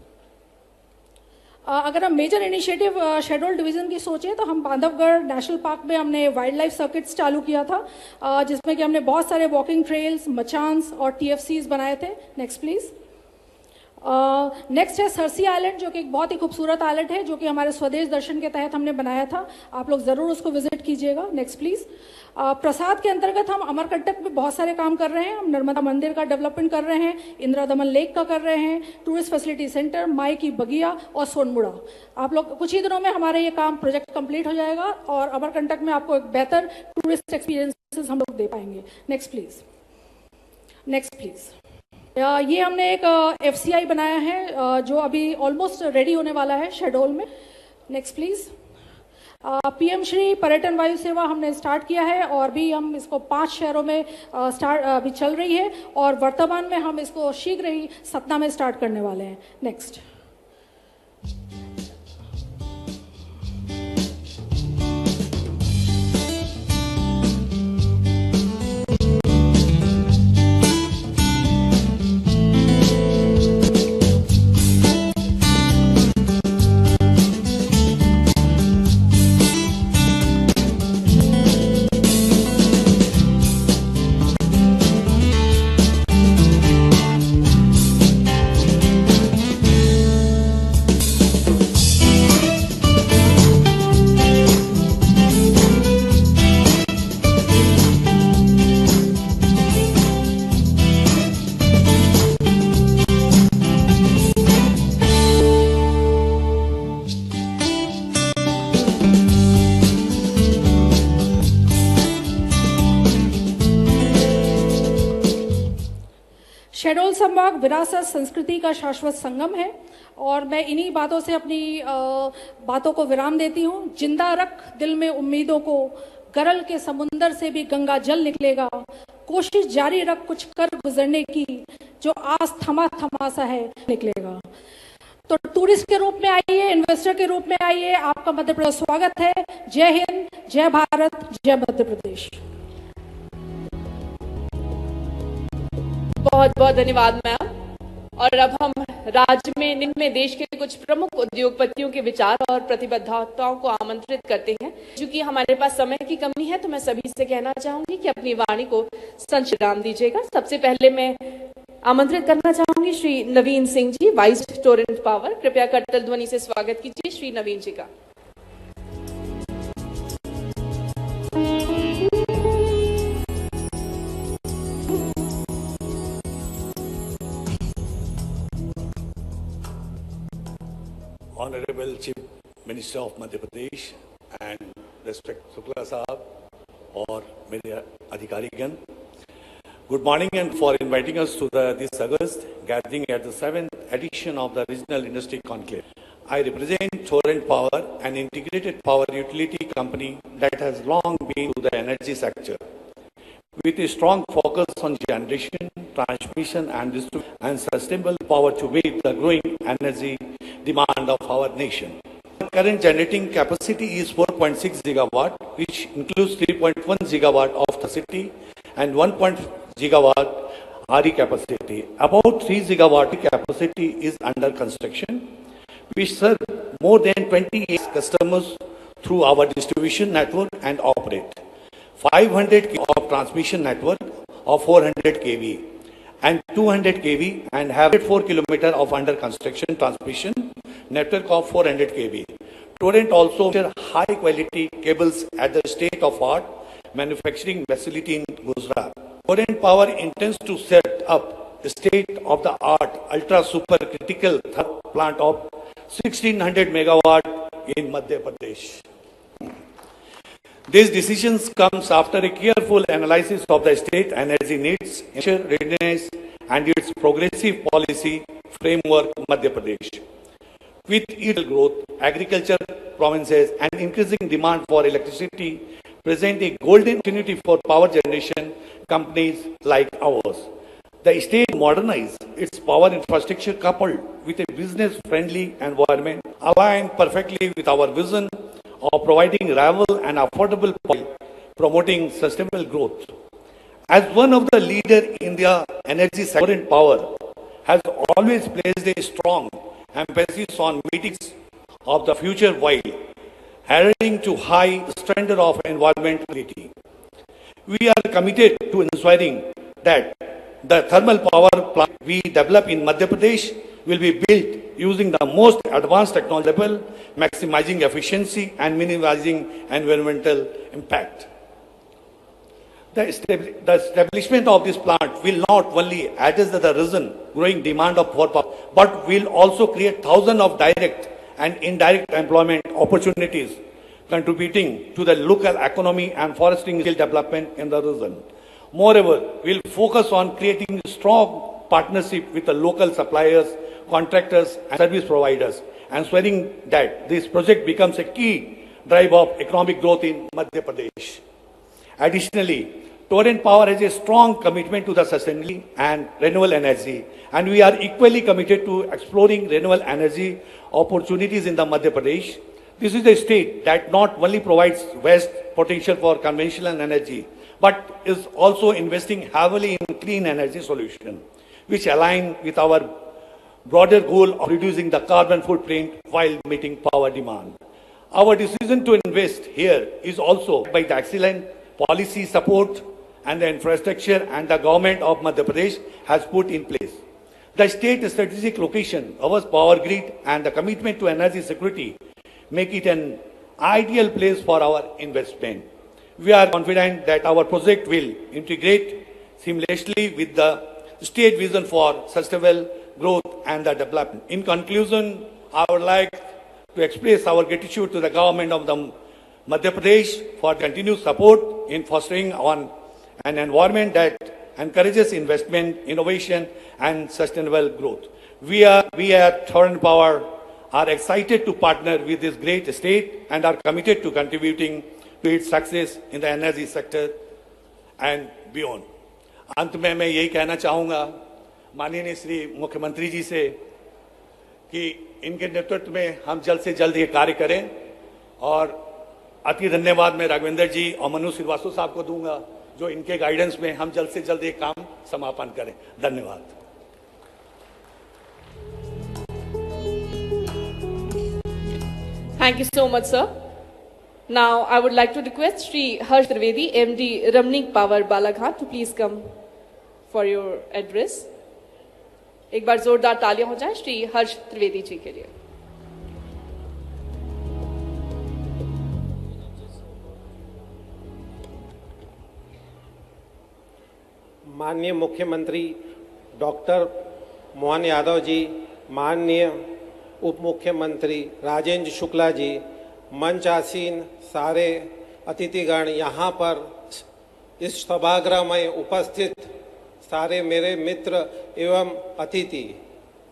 अगर हम मेजर इनिशिएटिव शेड्यूल डिवीजन की सोचें तो हम बांधवगढ़ नेशनल पार्क में हमने वाइल्ड लाइफ सर्किट्स चालू किया था, जिसमें कि हमने बहुत सारे वॉकिंग ट्रेल्स, मचान्स और TFCs बनाए थे। Next please. नेक्स्ट है सरसी आइलैंड, जो कि एक बहुत ही खूबसूरत आइलैंड है जो कि हमारे स्वदेश दर्शन के तहत हमने बनाया था। आप लोग ज़रूर उसको विजिट कीजिएगा। Next please. प्रसाद के अंतर्गत हम अमरकंटक में बहुत सारे काम कर रहे हैं। हम नर्मदा मंदिर का डेवलपमेंट कर रहे हैं, इंदिरा दमन लेक का कर रहे हैं, टूरिस्ट फैसिलिटी सेंटर, माई की बगिया और सोनमुड़ा। आप लोग कुछ ही दिनों में हमारे ये काम प्रोजेक्ट कंप्लीट हो जाएगा और अमरकंटक में आपको एक बेहतर टूरिस्ट एक्सपीरियंसेस हम लोग दे पाएंगे। Next please. Next please. ये हमने एक FCI बनाया है जो अभी ऑलमोस्ट रेडी होने वाला है शेड्यूल में। Next please. PM श्री पर्यटन वायु सेवा हमने स्टार्ट किया है और भी हम इसको 5 शहरों में अभी चल रही है और वर्तमान में हम इसको शीघ्र ही सतना में स्टार्ट करने वाले हैं। नेक्स्ट। शहडोल संभाग विरासत संस्कृति का शाश्वत संगम है और मैं इन्हीं बातों से अपनी बातों को विराम देती हूँ। जिंदा रख दिल में उम्मीदों को, गरल के समुंदर से भी गंगा जल निकलेगा। कोशिश जारी रख कुछ कर गुजरने की, जो आस थमा थमा सा है निकलेगा। तो टूरिस्ट के रूप में आइए, इन्वेस्टर के रूप में आइए, आपका मध्य प्रदेश स्वागत है। जय हिंद, जय भारत, जय मध्य प्रदेश। बहुत बहुत धन्यवाद मैम। और अब हम राज्य में निम्न देश के कुछ प्रमुख उद्योगपतियों के विचार और प्रतिबद्धताओं को आमंत्रित करते हैं। चूंकि हमारे पास समय की कमी है तो मैं सभी से कहना चाहूंगी कि अपनी वाणी को संक्षिप्त दीजिएगा। सबसे पहले मैं आमंत्रित करना चाहूंगी श्री नवीन Singh ji, vice Torrent power. कृपया करतल ध्वनि से स्वागत कीजिए श्री नवीन जी का। Honorable Chief Minister of Madhya Pradesh and respected Shukla Sahab, और मेरे अधिकारीगण, good morning and for inviting us to this August gathering at the 7th edition of the Regional Industry Conclave. I represent Torrent Power, an integrated power utility company that has long been to the energy sector, with a strong focus on generation, transmission and distribution and sustainable power to meet the growing energy demand of our nation. The current generating capacity is 4.6 gigawatt, which includes 3.1 gigawatt of the city and 1 gigawatt RE capacity. About 3 gigawatt capacity is under construction. We serve more than 28 customers through our distribution network and operate 500 kV of transmission network of 400 kV and 200 kV and have 4 km of under construction transmission network of 400 kV. Torrent also offers high quality cables at the state-of-art manufacturing facility in Gujarat. Torrent Power intends to set up a state-of-the-art ultra supercritical thermal plant of 1600 megawatt in Madhya Pradesh. These decisions comes after a careful analysis of the state energy needs, readiness, and its progressive policy framework Madhya Pradesh. With its growth, agriculture provinces and increasing demand for electricity present a golden opportunity for power generation companies like ours. The state modernize its power infrastructure coupled with a business-friendly environment aligned perfectly with our vision of providing reliable and affordable power, promoting sustainable growth. As one of the leaders in the energy sector, Torrent Power has always placed a strong emphasis on meetings of the future while adhering to high standard of environmentality. We are committed to ensuring that the thermal power plant we develop in Madhya Pradesh will be built using the most advanced technology level, maximizing efficiency and minimizing environmental impact. The establishment of this plant will not only address the risen growing demand of power, but will also create thousands of direct and indirect employment opportunities, contributing to the local economy and fostering skill development in the region. Moreover, we'll focus on creating strong partnership with the local suppliers, contractors and service providers, ensuring that this project becomes a key driver of economic growth in Madhya Pradesh. Additionally, Torrent Power has a strong commitment to the sustainability and renewable energy, and we are equally committed to exploring renewable energy opportunities in the Madhya Pradesh. This is a state that not only provides vast potential for conventional energy, but is also investing heavily in clean energy solutions, which align with our broader goal of reducing the carbon footprint while meeting power demand. Our decision to invest here is also by the excellent policy support and the infrastructure and the government of Madhya Pradesh has put in place. The state strategic location, our power grid and the commitment to energy security make it an ideal place for our investment. We are confident that our project will integrate seamlessly with the state vision for sustainable growth and the development. In conclusion, I would like to express our gratitude to the government of the Madhya Pradesh for continued support in fostering on an environment that encourages investment, innovation, and sustainable growth. We at Torrent Power are excited to partner with this great state and are committed to contributing to its success in the energy sector and beyond. अंत में मैं यही कहना चाहूँगा माननीय श्री मुख्यमंत्री जी से कि इनके नेतृत्व में हम जल्द से जल्द ये कार्य करें और अति धन्यवाद मैं राघवेंद्र जी और मनु श्रीवास्तव साहब को दूंगा जो इनके गाइडेंस में हम जल्द से जल्द ये काम समापन करें। धन्यवाद। Thank you so much, sir. Now, I would like to request Shri Harsh Trivedi, MD Ramnik Power Balaghat, to please come for your address. एक बार जोरदार तालियां हो जाए श्री हर्ष त्रिवेदी जी के लिए। माननीय मुख्यमंत्री डॉक्टर मोहन यादव जी, माननीय उप मुख्यमंत्री राजेंद्र शुक्ला जी, मंच आसीन सारे अतिथिगण, यहाँ पर इस सभागृह में उपस्थित सारे मेरे मित्र एवं अतिथि,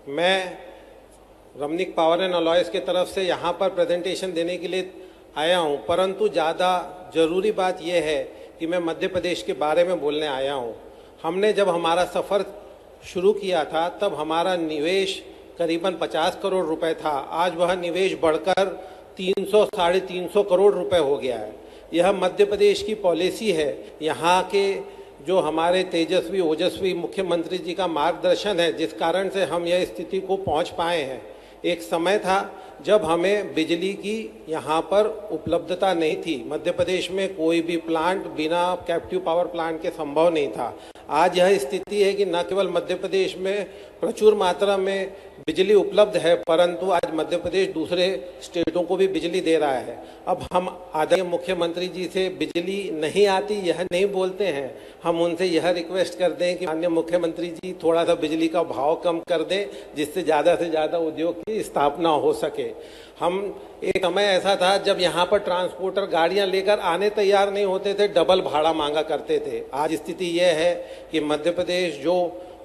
मैं रमनिक पावर एंड अलॉयस की तरफ से यहाँ पर प्रेजेंटेशन देने के लिए आया हूँ, परंतु ज़्यादा ज़रूरी बात यह है कि मैं मध्य प्रदेश के बारे में बोलने आया हूँ। हमने जब हमारा सफ़र शुरू किया था तब हमारा निवेश करीबन 50 करोड़ रुपए था। आज वह निवेश बढ़कर 300 साढ़े 300 करोड़ रुपए हो गया है। यह मध्य प्रदेश की पॉलिसी है। यहाँ के जो हमारे तेजस्वी ओजस्वी मुख्यमंत्री जी का मार्गदर्शन है, जिस कारण से हम यह स्थिति को पहुँच पाए हैं। एक समय था जब हमें बिजली की यहाँ पर उपलब्धता नहीं थी। मध्य प्रदेश में कोई भी प्लांट बिना कैप्टिव पावर प्लांट के संभव नहीं था। आज यह स्थिति है कि न केवल मध्य प्रदेश में प्रचुर मात्रा में बिजली उपलब्ध है, परंतु आज मध्य प्रदेश दूसरे स्टेटों को भी बिजली दे रहा है। अब हम आदरणीय मुख्यमंत्री जी से बिजली नहीं आती यह नहीं बोलते हैं, हम उनसे यह रिक्वेस्ट करते हैं कि माननीय मुख्यमंत्री जी थोड़ा सा बिजली का भाव कम कर दें, जिससे ज़्यादा से ज़्यादा उद्योग की स्थापना हो सके। हम एक समय ऐसा था जब यहाँ पर ट्रांसपोर्टर गाड़ियाँ लेकर आने तैयार नहीं होते थे, डबल भाड़ा मांगा करते थे। आज स्थिति यह है कि मध्य प्रदेश जो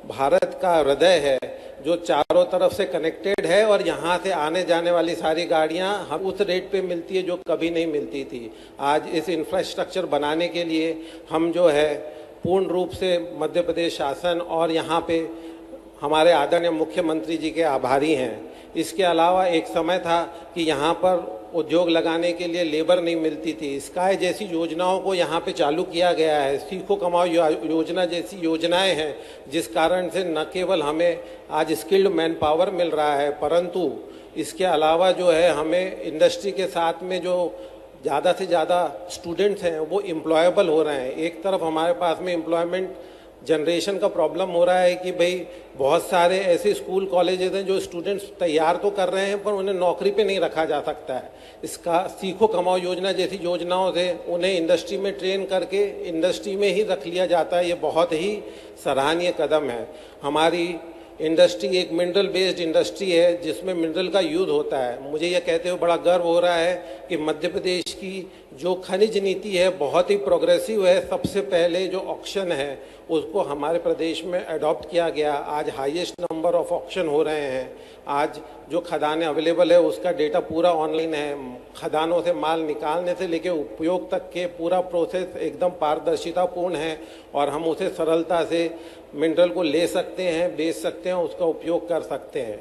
भारत का हृदय है, जो चारों तरफ से कनेक्टेड है, और यहाँ से आने जाने वाली सारी गाड़ियाँ हम उस रेट पे मिलती है जो कभी नहीं मिलती थी। आज इस इंफ्रास्ट्रक्चर बनाने के लिए हम जो है पूर्ण रूप से मध्य प्रदेश शासन और यहाँ पे हमारे आदरणीय मुख्यमंत्री जी के आभारी हैं। इसके अलावा एक समय था कि यहाँ पर उद्योग लगाने के लिए लेबर नहीं मिलती थी। स्काई जैसी योजनाओं को यहाँ पे चालू किया गया है। सीखो कमाओ योजना जैसी योजनाएं हैं, जिस कारण से न केवल हमें आज स्किल्ड मैन पावर मिल रहा है, परंतु इसके अलावा जो है हमें इंडस्ट्री के साथ में जो ज़्यादा से ज़्यादा स्टूडेंट्स हैं वो एम्प्लॉयबल हो रहे हैं। एक तरफ हमारे पास में एम्प्लॉयमेंट जनरेशन का प्रॉब्लम हो रहा है कि भाई बहुत सारे ऐसे स्कूल कॉलेजेस हैं जो स्टूडेंट्स तैयार तो कर रहे हैं पर उन्हें नौकरी पे नहीं रखा जा सकता है। इसका सीखो कमाओ योजना जैसी योजनाओं से उन्हें इंडस्ट्री में ट्रेन करके इंडस्ट्री में ही रख लिया जाता है। ये बहुत ही सराहनीय कदम है। हमारी इंडस्ट्री एक मिनरल बेस्ड इंडस्ट्री है जिसमें मिनरल का यूज होता है। मुझे यह कहते हुए बड़ा गर्व हो रहा है कि मध्य प्रदेश की जो खनिज नीति है बहुत ही प्रोग्रेसिव है। सबसे पहले जो ऑक्शन है उसको हमारे प्रदेश में अडॉप्ट किया गया। आज हाईएस्ट नंबर ऑफ ऑक्शन हो रहे हैं। आज जो खदानें अवेलेबल है उसका डेटा पूरा ऑनलाइन है। खदानों से माल निकालने से लेकर उपयोग तक के पूरा प्रोसेस एकदम पारदर्शितापूर्ण है और हम उसे सरलता से मिनरल को ले सकते हैं, बेच सकते हैं, उसका उपयोग कर सकते हैं।